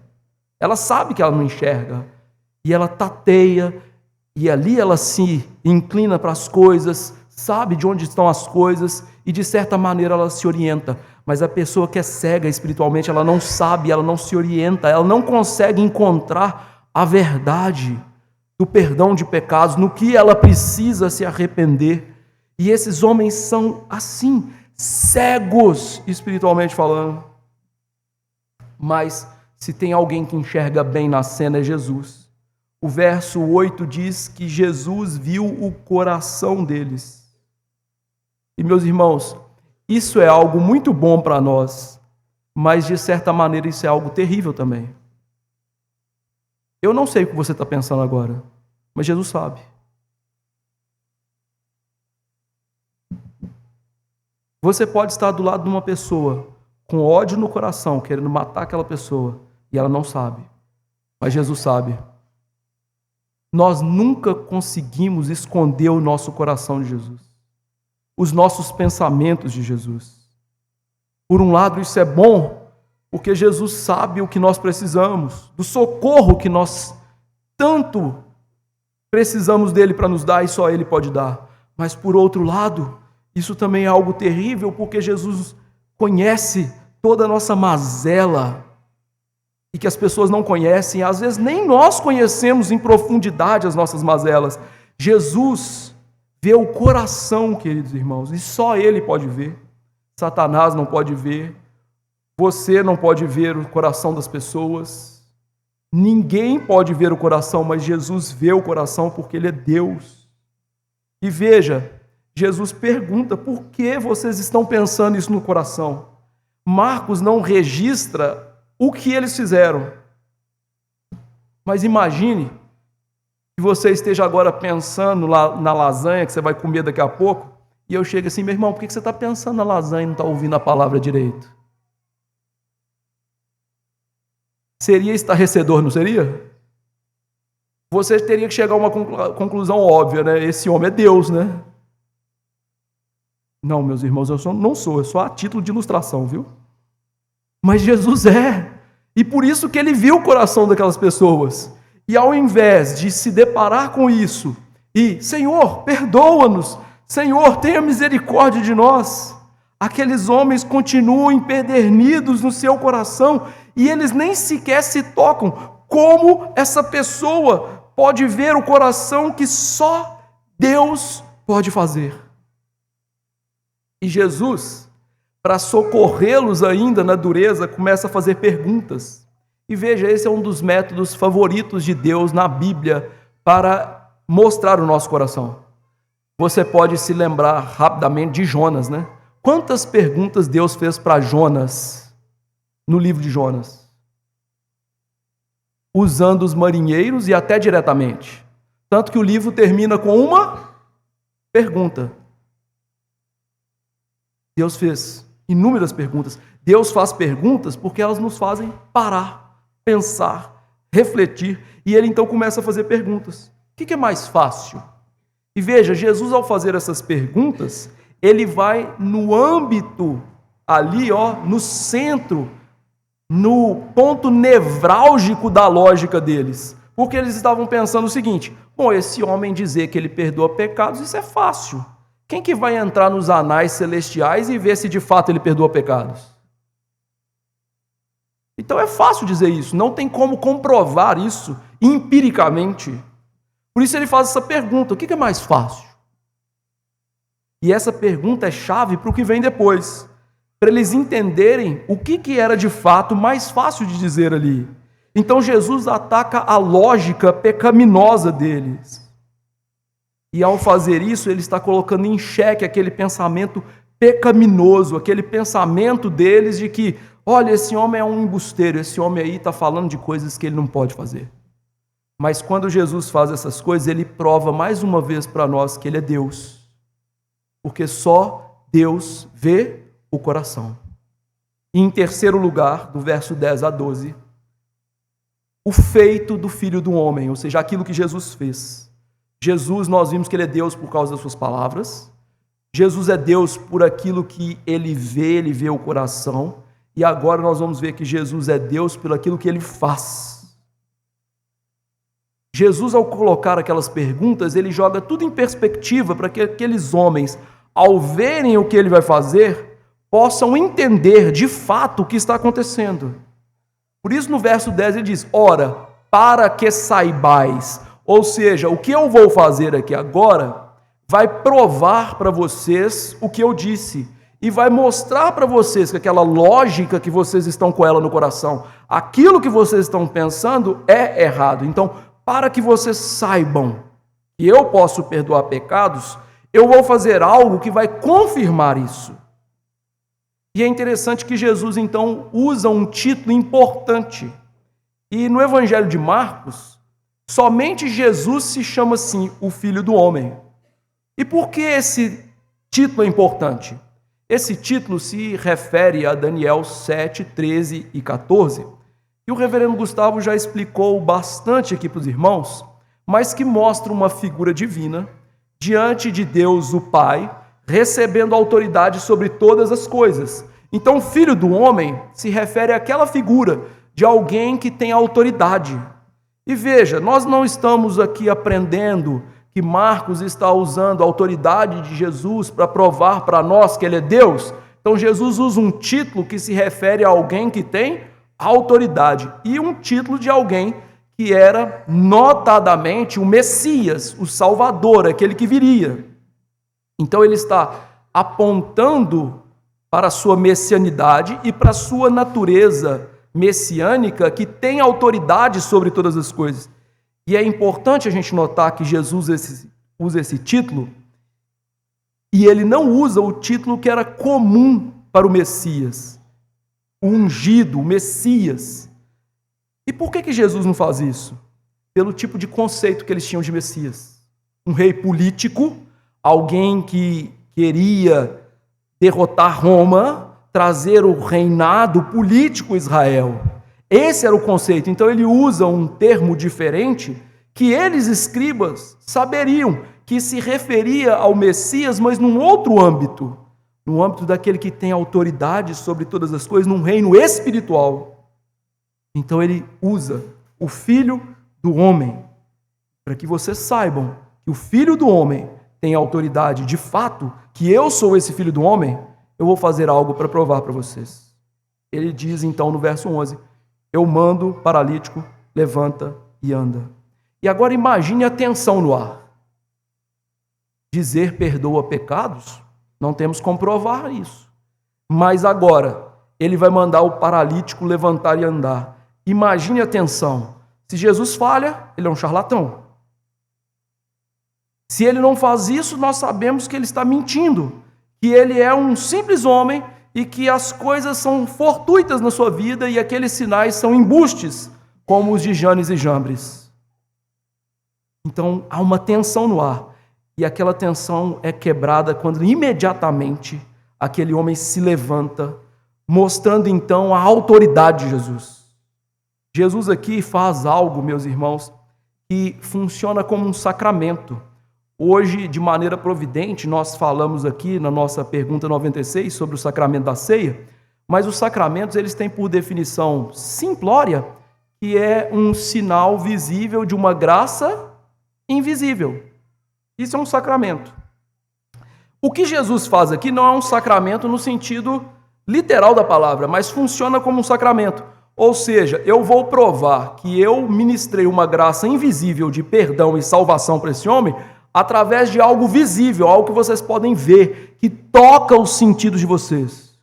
Ela sabe que ela não enxerga. E ela tateia, e ali ela se inclina para as coisas, sabe de onde estão as coisas, e de certa maneira ela se orienta. Mas a pessoa que é cega espiritualmente, ela não sabe, ela não se orienta, ela não consegue encontrar a verdade do perdão de pecados, no que ela precisa se arrepender. E esses homens são assim, cegos espiritualmente falando. Mas se tem alguém que enxerga bem na cena é Jesus. O verso 8 diz que Jesus viu o coração deles. E meus irmãos, isso é algo muito bom para nós, mas de certa maneira isso é algo terrível também. Eu não sei o que você está pensando agora, mas Jesus sabe. Você pode estar do lado de uma pessoa com ódio no coração, querendo matar aquela pessoa, e ela não sabe. Mas Jesus sabe. Nós nunca conseguimos esconder o nosso coração de Jesus, os nossos pensamentos de Jesus. Por um lado, isso é bom, porque Jesus sabe o que nós precisamos, do socorro que nós tanto precisamos dele para nos dar e só ele pode dar. Mas por outro lado, isso também é algo terrível, porque Jesus conhece toda a nossa mazela e que as pessoas não conhecem, às vezes nem nós conhecemos em profundidade as nossas mazelas. Jesus vê o coração, queridos irmãos, e só ele pode ver. Satanás não pode ver, você não pode ver o coração das pessoas, ninguém pode ver o coração, mas Jesus vê o coração porque ele é Deus. E veja, Jesus pergunta: por que vocês estão pensando isso no coração? Marcos não registra o que eles fizeram. Mas imagine que você esteja agora pensando na lasanha que você vai comer daqui a pouco, e eu chego assim: meu irmão, por que você está pensando na lasanha e não está ouvindo a palavra direito? Seria estarrecedor, não seria? Você teria que chegar a uma conclusão óbvia, né? Esse homem é Deus, né? Não, meus irmãos, eu sou a título de ilustração, viu? Mas Jesus é. E por isso que ele viu o coração daquelas pessoas. E ao invés de se deparar com isso e: Senhor, perdoa-nos, Senhor, tenha misericórdia de nós, aqueles homens continuam empedernidos no seu coração e eles nem sequer se tocam. Como essa pessoa pode ver o coração que só Deus pode fazer? E Jesus, para socorrê-los ainda na dureza, começa a fazer perguntas. E veja, esse é um dos métodos favoritos de Deus na Bíblia para mostrar o nosso coração. Você pode se lembrar rapidamente de Jonas, né? Quantas perguntas Deus fez para Jonas no livro de Jonas? Usando os marinheiros e até diretamente. Tanto que o livro termina com uma pergunta. Deus fez inúmeras perguntas. Deus faz perguntas porque elas nos fazem parar, pensar, refletir. E ele então começa a fazer perguntas. O que é mais fácil? E veja, Jesus, ao fazer essas perguntas, ele vai no âmbito ali, no centro, no ponto nevrálgico da lógica deles. Porque eles estavam pensando o seguinte: bom, esse homem dizer que ele perdoa pecados, isso é fácil. Quem que vai entrar nos anais celestiais e ver se de fato ele perdoa pecados? Então é fácil dizer isso, não tem como comprovar isso empiricamente. Por isso ele faz essa pergunta: o que é mais fácil? E essa pergunta é chave para o que vem depois, para eles entenderem o que era de fato mais fácil de dizer ali. Então Jesus ataca a lógica pecaminosa deles. E ao fazer isso, ele está colocando em xeque aquele pensamento pecaminoso, aquele pensamento deles de que, olha, esse homem é um embusteiro, esse homem aí está falando de coisas que ele não pode fazer. Mas quando Jesus faz essas coisas, ele prova mais uma vez para nós que ele é Deus. Porque só Deus vê o coração. E em terceiro lugar, do verso 10 a 12, o feito do Filho do Homem, ou seja, aquilo que Jesus fez. Jesus, nós vimos que ele é Deus por causa das suas palavras. Jesus é Deus por aquilo que ele vê o coração. E agora nós vamos ver que Jesus é Deus por aquilo que ele faz. Jesus, ao colocar aquelas perguntas, ele joga tudo em perspectiva para que aqueles homens, ao verem o que ele vai fazer, possam entender de fato o que está acontecendo. Por isso, no verso 10 ele diz: ora, para que saibais. Ou seja, o que eu vou fazer aqui agora vai provar para vocês o que eu disse e vai mostrar para vocês que aquela lógica que vocês estão com ela no coração, aquilo que vocês estão pensando é errado. Então, para que vocês saibam que eu posso perdoar pecados, eu vou fazer algo que vai confirmar isso. E é interessante que Jesus então usa um título importante. E no Evangelho de Marcos, somente Jesus se chama assim, o Filho do Homem. E por que esse título é importante? Esse título se refere a Daniel 7, 13 e 14, e o reverendo Gustavo já explicou bastante aqui para os irmãos, mas que mostra uma figura divina diante de Deus o Pai, recebendo autoridade sobre todas as coisas. Então, o Filho do Homem se refere àquela figura de alguém que tem autoridade. E veja, nós não estamos aqui aprendendo que Marcos está usando a autoridade de Jesus para provar para nós que ele é Deus. Então, Jesus usa um título que se refere a alguém que tem autoridade e um título de alguém que era notadamente o Messias, o Salvador, aquele que viria. Então, ele está apontando para a sua messianidade e para a sua natureza messiânica, que tem autoridade sobre todas as coisas. E é importante a gente notar que Jesus usa esse título, e ele não usa o título que era comum para o Messias, o ungido, o Messias. E por que Jesus não faz isso? Pelo tipo de conceito que eles tinham de Messias. Um rei político, alguém que queria derrotar Roma, trazer o reinado político Israel. Esse era o conceito. Então ele usa um termo diferente que eles, escribas, saberiam que se referia ao Messias, mas num outro âmbito, no âmbito daquele que tem autoridade sobre todas as coisas, num reino espiritual. Então ele usa o Filho do Homem, para que vocês saibam que o Filho do Homem tem autoridade de fato, que eu sou esse Filho do Homem. Eu vou fazer algo para provar para vocês. Ele diz então no verso 11, eu mando o paralítico, levanta e anda. E agora imagine a tensão no ar. Dizer perdoa pecados, não temos como provar isso. Mas agora, ele vai mandar o paralítico levantar e andar. Imagine a tensão. Se Jesus falha, ele é um charlatão. Se ele não faz isso, nós sabemos que ele está mentindo, que ele é um simples homem e que as coisas são fortuitas na sua vida e aqueles sinais são embustes, como os de Janes e Jambres. Então, há uma tensão no ar, e aquela tensão é quebrada quando imediatamente aquele homem se levanta, mostrando então a autoridade de Jesus. Jesus aqui faz algo, meus irmãos, que funciona como um sacramento. Hoje, de maneira providente, nós falamos aqui na nossa pergunta 96 sobre o sacramento da ceia, mas os sacramentos eles têm por definição simplória, que é um sinal visível de uma graça invisível. Isso é um sacramento. O que Jesus faz aqui não é um sacramento no sentido literal da palavra, mas funciona como um sacramento. Ou seja, eu vou provar que eu ministrei uma graça invisível de perdão e salvação para esse homem através de algo visível, algo que vocês podem ver, que toca os sentidos de vocês.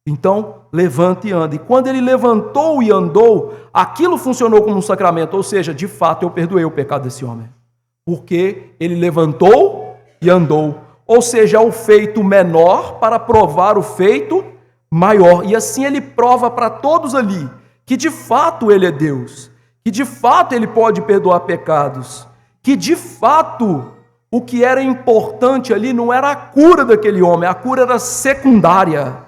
Então, levanta e anda. E quando ele levantou e andou, aquilo funcionou como um sacramento, ou seja, de fato eu perdoei o pecado desse homem. Porque ele levantou e andou. Ou seja, é o feito menor para provar o feito maior. E assim ele prova para todos ali que de fato ele é Deus, que de fato ele pode perdoar pecados, que de fato o que era importante ali não era a cura daquele homem, a cura era secundária.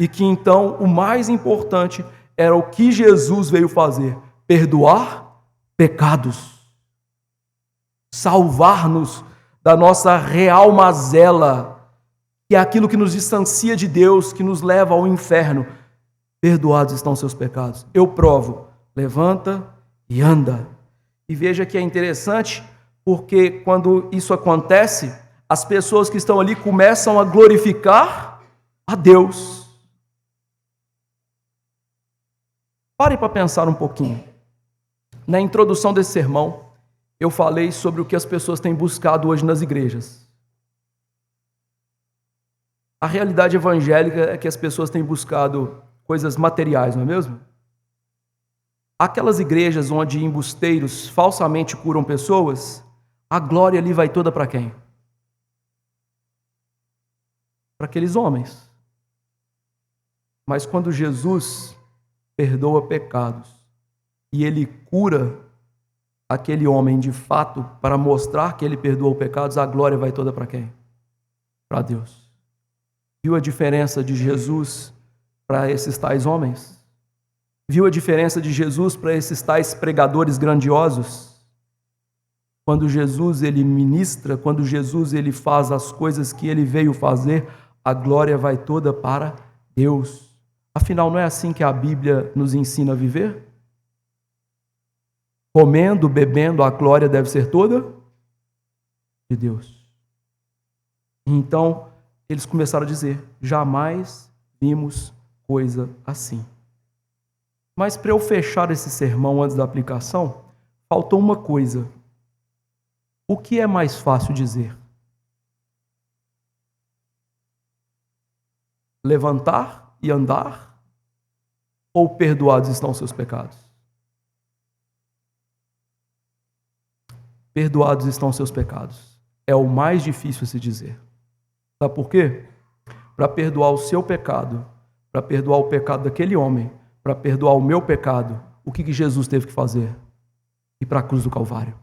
E que então o mais importante era o que Jesus veio fazer: perdoar pecados, salvar-nos da nossa real mazela, que é aquilo que nos distancia de Deus, que nos leva ao inferno. Perdoados estão seus pecados. Eu provo, levanta e anda. E veja que é interessante, porque quando isso acontece, as pessoas que estão ali começam a glorificar a Deus. Pare para pensar um pouquinho. Na introdução desse sermão, eu falei sobre o que as pessoas têm buscado hoje nas igrejas. A realidade evangélica é que as pessoas têm buscado coisas materiais, não é mesmo? Aquelas igrejas onde embusteiros falsamente curam pessoas, a glória ali vai toda para quem? Para aqueles homens. Mas quando Jesus perdoa pecados e ele cura aquele homem de fato para mostrar que ele perdoou pecados, a glória vai toda para quem? Para Deus. Viu a diferença de Jesus para esses tais homens? Viu a diferença de Jesus para esses tais pregadores grandiosos? Quando Jesus ele ministra, quando Jesus ele faz as coisas que ele veio fazer, a glória vai toda para Deus. Afinal, não é assim que a Bíblia nos ensina a viver? Comendo, bebendo, a glória deve ser toda de Deus. Então, eles começaram a dizer: jamais vimos coisa assim. Mas para eu fechar esse sermão antes da aplicação, faltou uma coisa. O que é mais fácil dizer? Levantar e andar? Ou perdoados estão seus pecados? Perdoados estão seus pecados. É o mais difícil a se dizer. Sabe por quê? Para perdoar o seu pecado, para perdoar o pecado daquele homem, para perdoar o meu pecado, o que Jesus teve que fazer? Ir para a cruz do Calvário.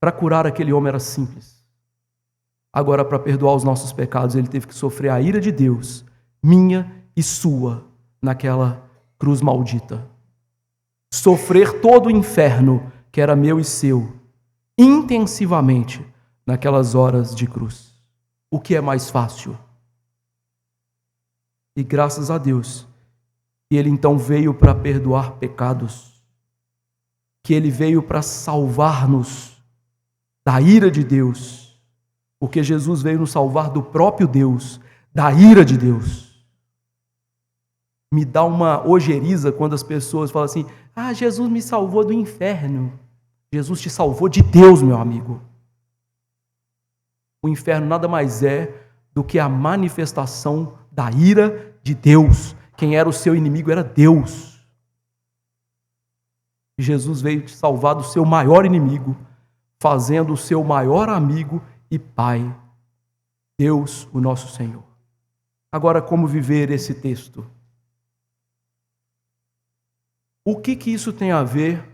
Para curar aquele homem era simples. Agora, para perdoar os nossos pecados, ele teve que sofrer a ira de Deus, minha e sua, naquela cruz maldita. Sofrer todo o inferno, que era meu e seu, intensivamente, naquelas horas de cruz. O que é mais fácil? E graças a Deus, que ele então veio para perdoar pecados, que ele veio para salvar-nos da ira de Deus, porque Jesus veio nos salvar do próprio Deus, da ira de Deus. Me dá uma ojeriza quando as pessoas falam assim: ah, Jesus me salvou do inferno. Jesus te salvou de Deus, meu amigo. O inferno nada mais é do que a manifestação da ira de Deus. Quem era o seu inimigo era Deus. E Jesus veio te salvar do seu maior inimigo, fazendo o seu maior amigo e Pai, Deus, o nosso Senhor. Agora, como viver esse texto? O que isso tem a ver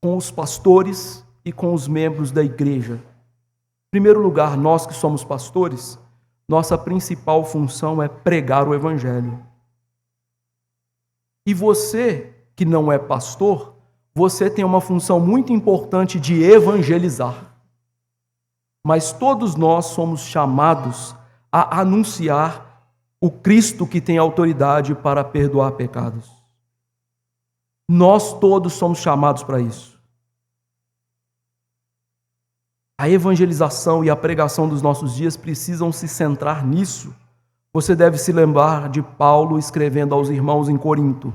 com os pastores e com os membros da igreja? Em primeiro lugar, nós que somos pastores, nossa principal função é pregar o Evangelho. E você que não é pastor, você tem uma função muito importante de evangelizar. Mas todos nós somos chamados a anunciar o Cristo que tem autoridade para perdoar pecados. Nós todos somos chamados para isso. A evangelização e a pregação dos nossos dias precisam se centrar nisso. Você deve se lembrar de Paulo escrevendo aos irmãos em Corinto: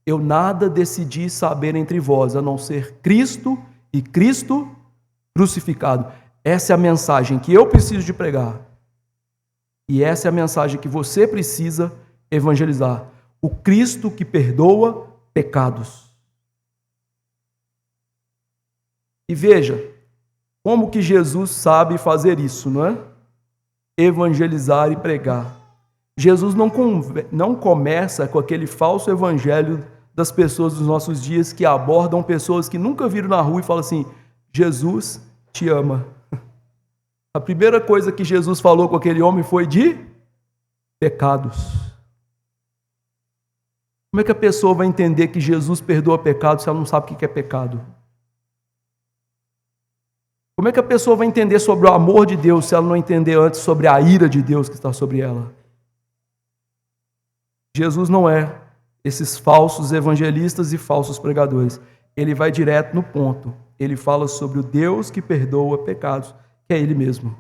eu nada decidi saber entre vós, a não ser Cristo e Cristo crucificado. Essa é a mensagem que eu preciso de pregar. E essa é a mensagem que você precisa evangelizar. O Cristo que perdoa pecados. E veja, como que Jesus sabe fazer isso, não é? Evangelizar e pregar. Jesus não começa com aquele falso evangelho das pessoas dos nossos dias que abordam pessoas que nunca viram na rua e falam assim: Jesus te ama. A primeira coisa que Jesus falou com aquele homem foi de pecados. Como é que a pessoa vai entender que Jesus perdoa pecados se ela não sabe o que é pecado? Como é que a pessoa vai entender sobre o amor de Deus se ela não entender antes sobre a ira de Deus que está sobre ela? Jesus não é esses falsos evangelistas e falsos pregadores. Ele vai direto no ponto. Ele fala sobre o Deus que perdoa pecados, que é Ele mesmo.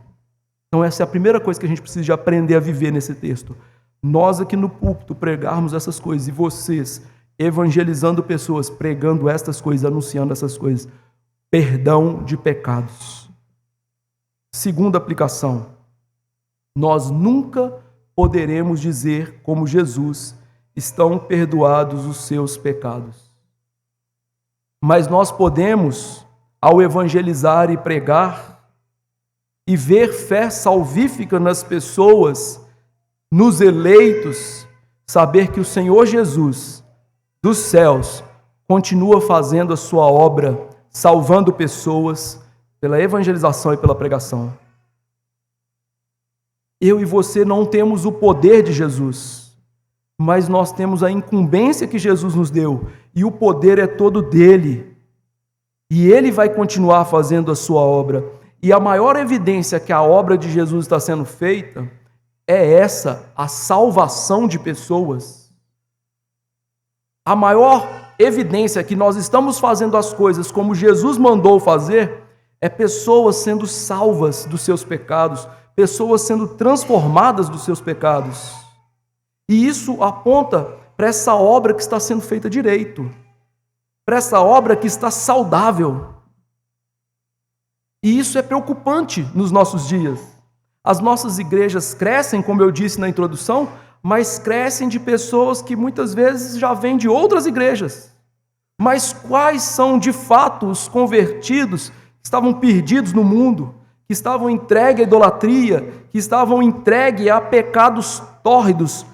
Então essa é a primeira coisa que a gente precisa de aprender a viver nesse texto. Nós aqui no púlpito pregarmos essas coisas e vocês evangelizando pessoas, pregando estas coisas, anunciando essas coisas. Perdão de pecados. Segunda aplicação. Nós nunca poderemos dizer, como Jesus, estão perdoados os seus pecados. Mas nós podemos, ao evangelizar e pregar, e ver fé salvífica nas pessoas, nos eleitos, saber que o Senhor Jesus, dos céus, continua fazendo a sua obra, salvando pessoas pela evangelização e pela pregação. Eu e você não temos o poder de Jesus, mas nós temos a incumbência que Jesus nos deu, e o poder é todo dele. E ele vai continuar fazendo a sua obra. E a maior evidência que a obra de Jesus está sendo feita é essa, a salvação de pessoas. A maior evidência que nós estamos fazendo as coisas como Jesus mandou fazer é pessoas sendo salvas dos seus pecados, pessoas sendo transformadas dos seus pecados. E isso aponta para essa obra que está sendo feita direito, para essa obra que está saudável. E isso é preocupante nos nossos dias. As nossas igrejas crescem, como eu disse na introdução, mas crescem de pessoas que muitas vezes já vêm de outras igrejas. Mas quais são de fato os convertidos que estavam perdidos no mundo, que estavam entregues à idolatria, que estavam entregues a pecados tórridos,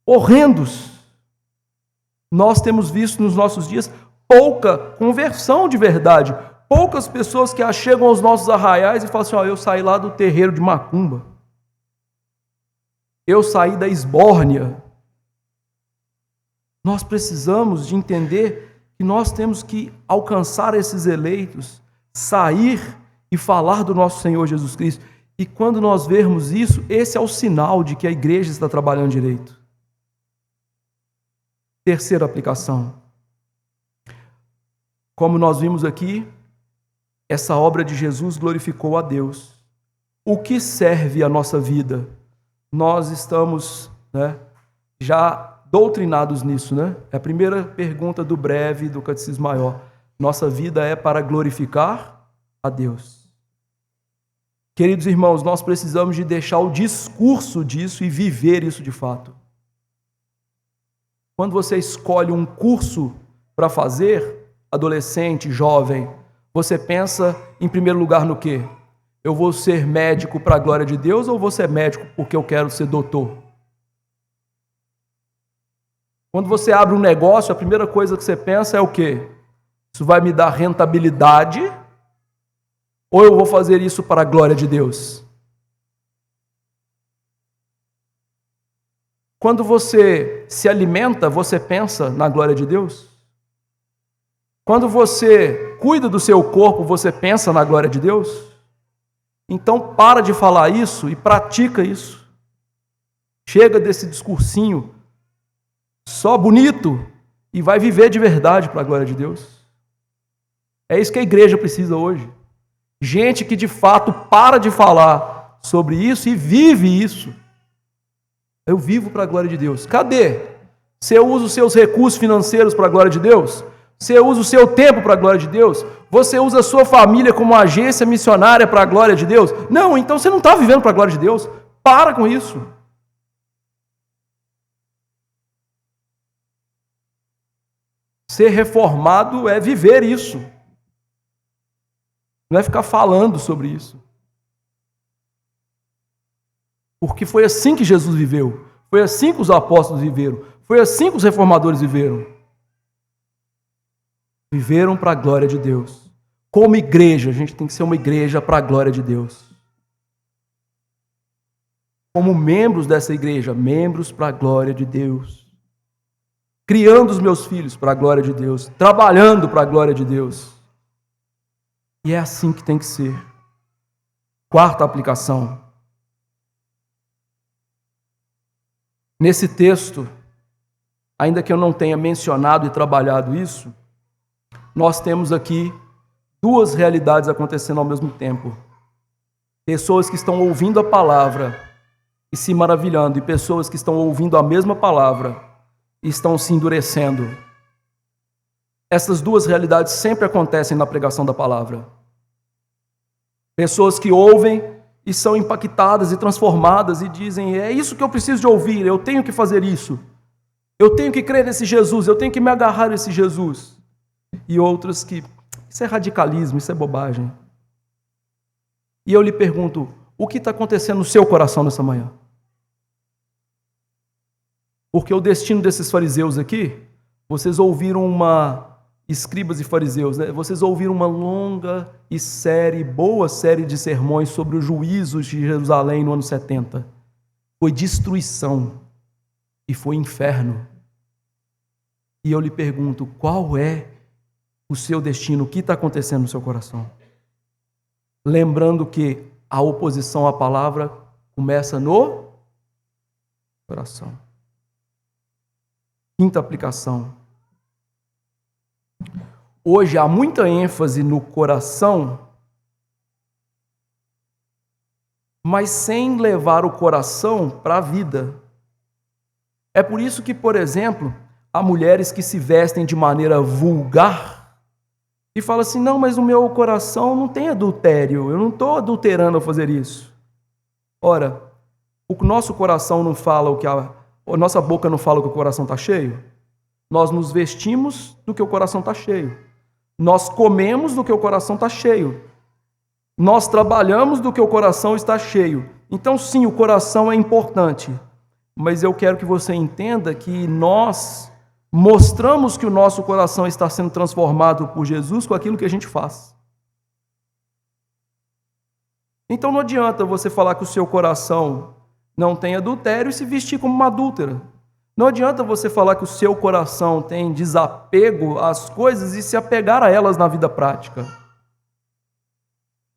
horrendos? Nós temos visto nos nossos dias pouca conversão de verdade, poucas pessoas que chegam aos nossos arraiais e falam assim: eu saí lá do terreiro de Macumba, eu saí da esbórnia. Nós precisamos de entender que nós temos que alcançar esses eleitos, sair e falar do nosso Senhor Jesus Cristo. E quando nós vermos isso, esse é o sinal de que a igreja está trabalhando direito. Terceira aplicação. Como nós vimos aqui, essa obra de Jesus glorificou a Deus. O que serve a nossa vida? Nós estamos, já doutrinados nisso, É a primeira pergunta do breve do Catecismo Maior. Nossa vida é para glorificar a Deus. Queridos irmãos, nós precisamos de deixar o discurso disso e viver isso de fato. Quando você escolhe um curso para fazer, adolescente, jovem, você pensa em primeiro lugar no quê? Eu vou ser médico para a glória de Deus ou vou ser médico porque eu quero ser doutor? Quando você abre um negócio, a primeira coisa que você pensa é o quê? Isso vai me dar rentabilidade ou eu vou fazer isso para a glória de Deus? Quando você se alimenta, você pensa na glória de Deus? Quando você cuida do seu corpo, você pensa na glória de Deus? Então para de falar isso e pratica isso. Chega desse discursinho só bonito e vai viver de verdade para a glória de Deus. É isso que a igreja precisa hoje. Gente que de fato para de falar sobre isso e vive isso. Eu vivo para a glória de Deus. Cadê? Você usa os seus recursos financeiros para a glória de Deus? Você usa o seu tempo para a glória de Deus? Você usa a sua família como agência missionária para a glória de Deus? Não, então você não está vivendo para a glória de Deus. Para com isso. Ser reformado é viver isso. Não é ficar falando sobre isso. Porque foi assim que Jesus viveu. Foi assim que os apóstolos viveram. Foi assim que os reformadores viveram. Viveram para a glória de Deus. Como igreja, a gente tem que ser uma igreja para a glória de Deus. Como membros dessa igreja, membros para a glória de Deus. Criando os meus filhos para a glória de Deus. Trabalhando para a glória de Deus. E é assim que tem que ser. Quarta aplicação. Nesse texto, ainda que eu não tenha mencionado e trabalhado isso, nós temos aqui duas realidades acontecendo ao mesmo tempo. Pessoas que estão ouvindo a palavra e se maravilhando, e pessoas que estão ouvindo a mesma palavra e estão se endurecendo. Essas duas realidades sempre acontecem na pregação da palavra. Pessoas que ouvem e são impactadas e transformadas e dizem: é isso que eu preciso de ouvir, eu tenho que fazer isso. Eu tenho que crer nesse Jesus, eu tenho que me agarrar nesse Jesus. E outras que, isso é radicalismo, isso é bobagem. E eu lhe pergunto, o que está acontecendo no seu coração nessa manhã? Porque o destino desses fariseus aqui, vocês ouviram escribas e fariseus, vocês ouviram uma longa e boa série de sermões sobre os juízos de Jerusalém no ano 70. foi destruição e foi inferno. E eu lhe pergunto, qual é o seu destino? O que está acontecendo no seu coração? Lembrando que a oposição à palavra começa no coração. Quinta aplicação. Hoje há muita ênfase no coração, mas sem levar o coração para a vida. É por isso que, por exemplo, há mulheres que se vestem de maneira vulgar e falam assim, não, mas o meu coração não tem adultério, eu não estou adulterando ao fazer isso. Ora, o nosso coração não fala o que a nossa boca não fala o que o coração está cheio? Nós nos vestimos do que o coração está cheio. Nós comemos do que o coração está cheio. Nós trabalhamos do que o coração está cheio. Então, sim, o coração é importante. Mas eu quero que você entenda que nós mostramos que o nosso coração está sendo transformado por Jesus com aquilo que a gente faz. Então, não adianta você falar que o seu coração não tem adultério e se vestir como uma adúltera. Não adianta você falar que o seu coração tem desapego às coisas e se apegar a elas na vida prática.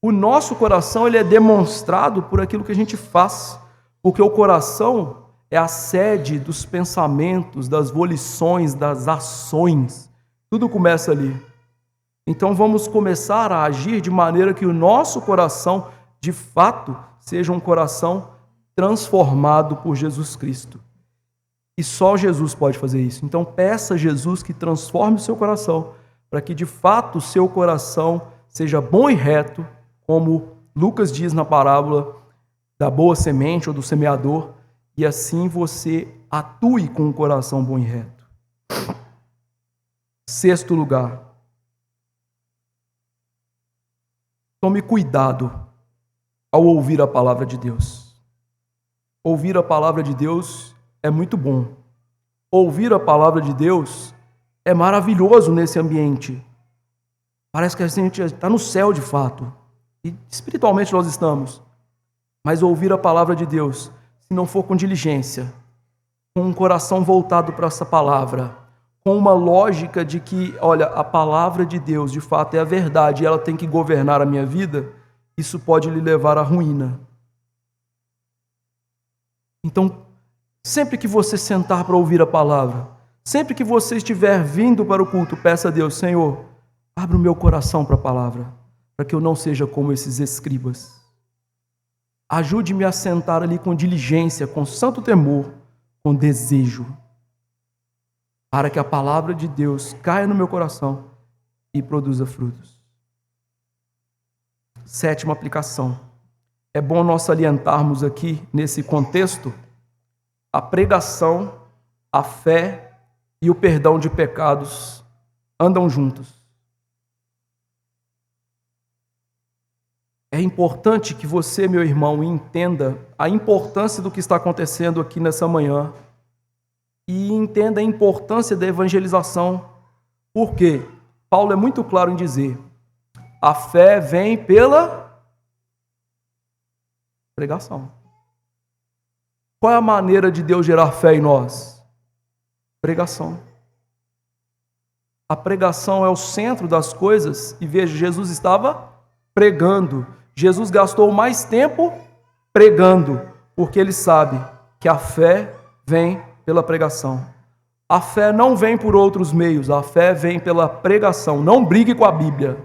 O nosso coração ele é demonstrado por aquilo que a gente faz, porque o coração é a sede dos pensamentos, das volições, das ações. Tudo começa ali. Então vamos começar a agir de maneira que o nosso coração, de fato, seja um coração transformado por Jesus Cristo. E só Jesus pode fazer isso. Então peça a Jesus que transforme o seu coração, para que de fato o seu coração seja bom e reto, como Lucas diz na parábola da boa semente ou do semeador, e assim você atue com um coração bom e reto. Sexto lugar, tome cuidado ao ouvir a palavra de Deus. Ouvir a palavra de Deus é muito bom. Ouvir a palavra de Deus é maravilhoso nesse ambiente. Parece que a gente está no céu de fato. E espiritualmente nós estamos. Mas ouvir a palavra de Deus, se não for com diligência, com um coração voltado para essa palavra, com uma lógica de que, olha, a palavra de Deus de fato é a verdade e ela tem que governar a minha vida, isso pode lhe levar à ruína. Então, sempre que você sentar para ouvir a palavra, sempre que você estiver vindo para o culto, peça a Deus, Senhor, abre o meu coração para a palavra, para que eu não seja como esses escribas. Ajude-me a sentar ali com diligência, com santo temor, com desejo, para que a palavra de Deus caia no meu coração e produza frutos. Sétima aplicação. É bom nós salientarmos aqui, nesse contexto, a pregação, a fé e o perdão de pecados andam juntos. É importante que você, meu irmão, entenda a importância do que está acontecendo aqui nessa manhã e entenda a importância da evangelização. Por quê? Paulo é muito claro em dizer, a fé vem pela pregação. Qual é a maneira de Deus gerar fé em nós? Pregação. A pregação é o centro das coisas e veja, Jesus estava pregando. Jesus gastou mais tempo pregando, porque ele sabe que a fé vem pela pregação. A fé não vem por outros meios, a fé vem pela pregação. Não brigue com a Bíblia.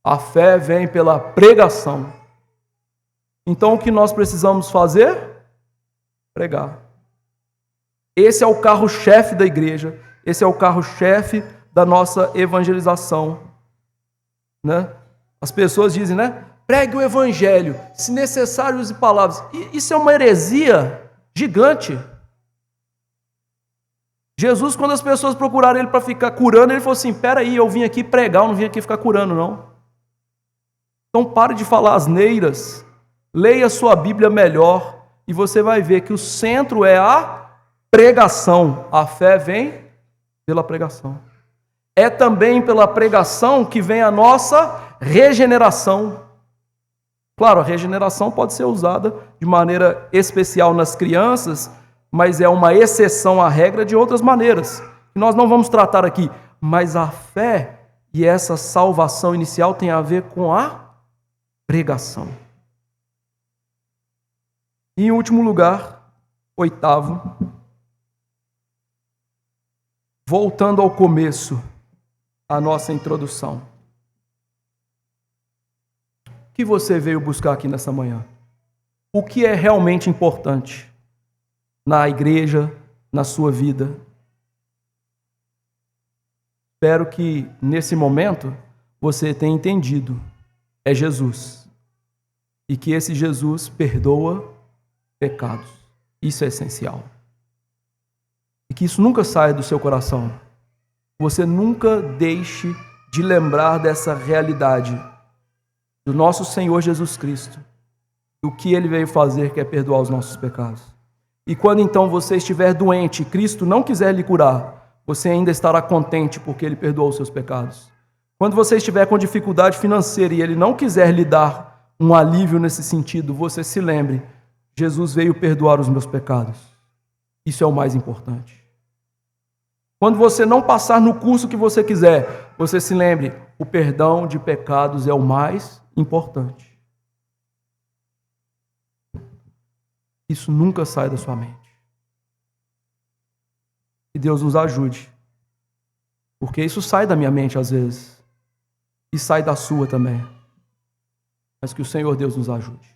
A fé vem pela pregação. Então o que nós precisamos fazer? Pregar. Esse é o carro-chefe da igreja, esse é o carro-chefe da nossa evangelização, né? As pessoas dizem, né? Pregue o evangelho, se necessário use palavras. Isso é uma heresia gigante. Jesus, quando as pessoas procuraram ele para ficar curando, ele falou assim, peraí, eu vim aqui pregar, eu não vim aqui ficar curando, não. Então pare de falar asneiras, leia a sua Bíblia melhor e você vai ver que o centro é a pregação. A fé vem pela pregação. É também pela pregação que vem a nossa regeneração. Claro, a regeneração pode ser usada de maneira especial nas crianças, mas é uma exceção à regra de outras maneiras, que nós não vamos tratar aqui. Mas a fé e essa salvação inicial tem a ver com a pregação. E em último lugar, oitavo, voltando ao começo, a nossa introdução. O que você veio buscar aqui nessa manhã? O que é realmente importante na igreja, na sua vida? Espero que nesse momento você tenha entendido. É Jesus. E que esse Jesus perdoa pecados. Isso é essencial. E que isso nunca saia do seu coração. Você nunca deixe de lembrar dessa realidade do nosso Senhor Jesus Cristo, do que Ele veio fazer, que é perdoar os nossos pecados. E quando então você estiver doente e Cristo não quiser lhe curar, você ainda estará contente porque Ele perdoou os seus pecados. Quando você estiver com dificuldade financeira e Ele não quiser lhe dar um alívio nesse sentido, você se lembre, Jesus veio perdoar os meus pecados. Isso é o mais importante. Quando você não passar no curso que você quiser, você se lembre, o perdão de pecados é o mais importante. Isso nunca sai da sua mente. Que Deus nos ajude. Porque isso sai da minha mente às vezes. E sai da sua também. Mas que o Senhor Deus nos ajude.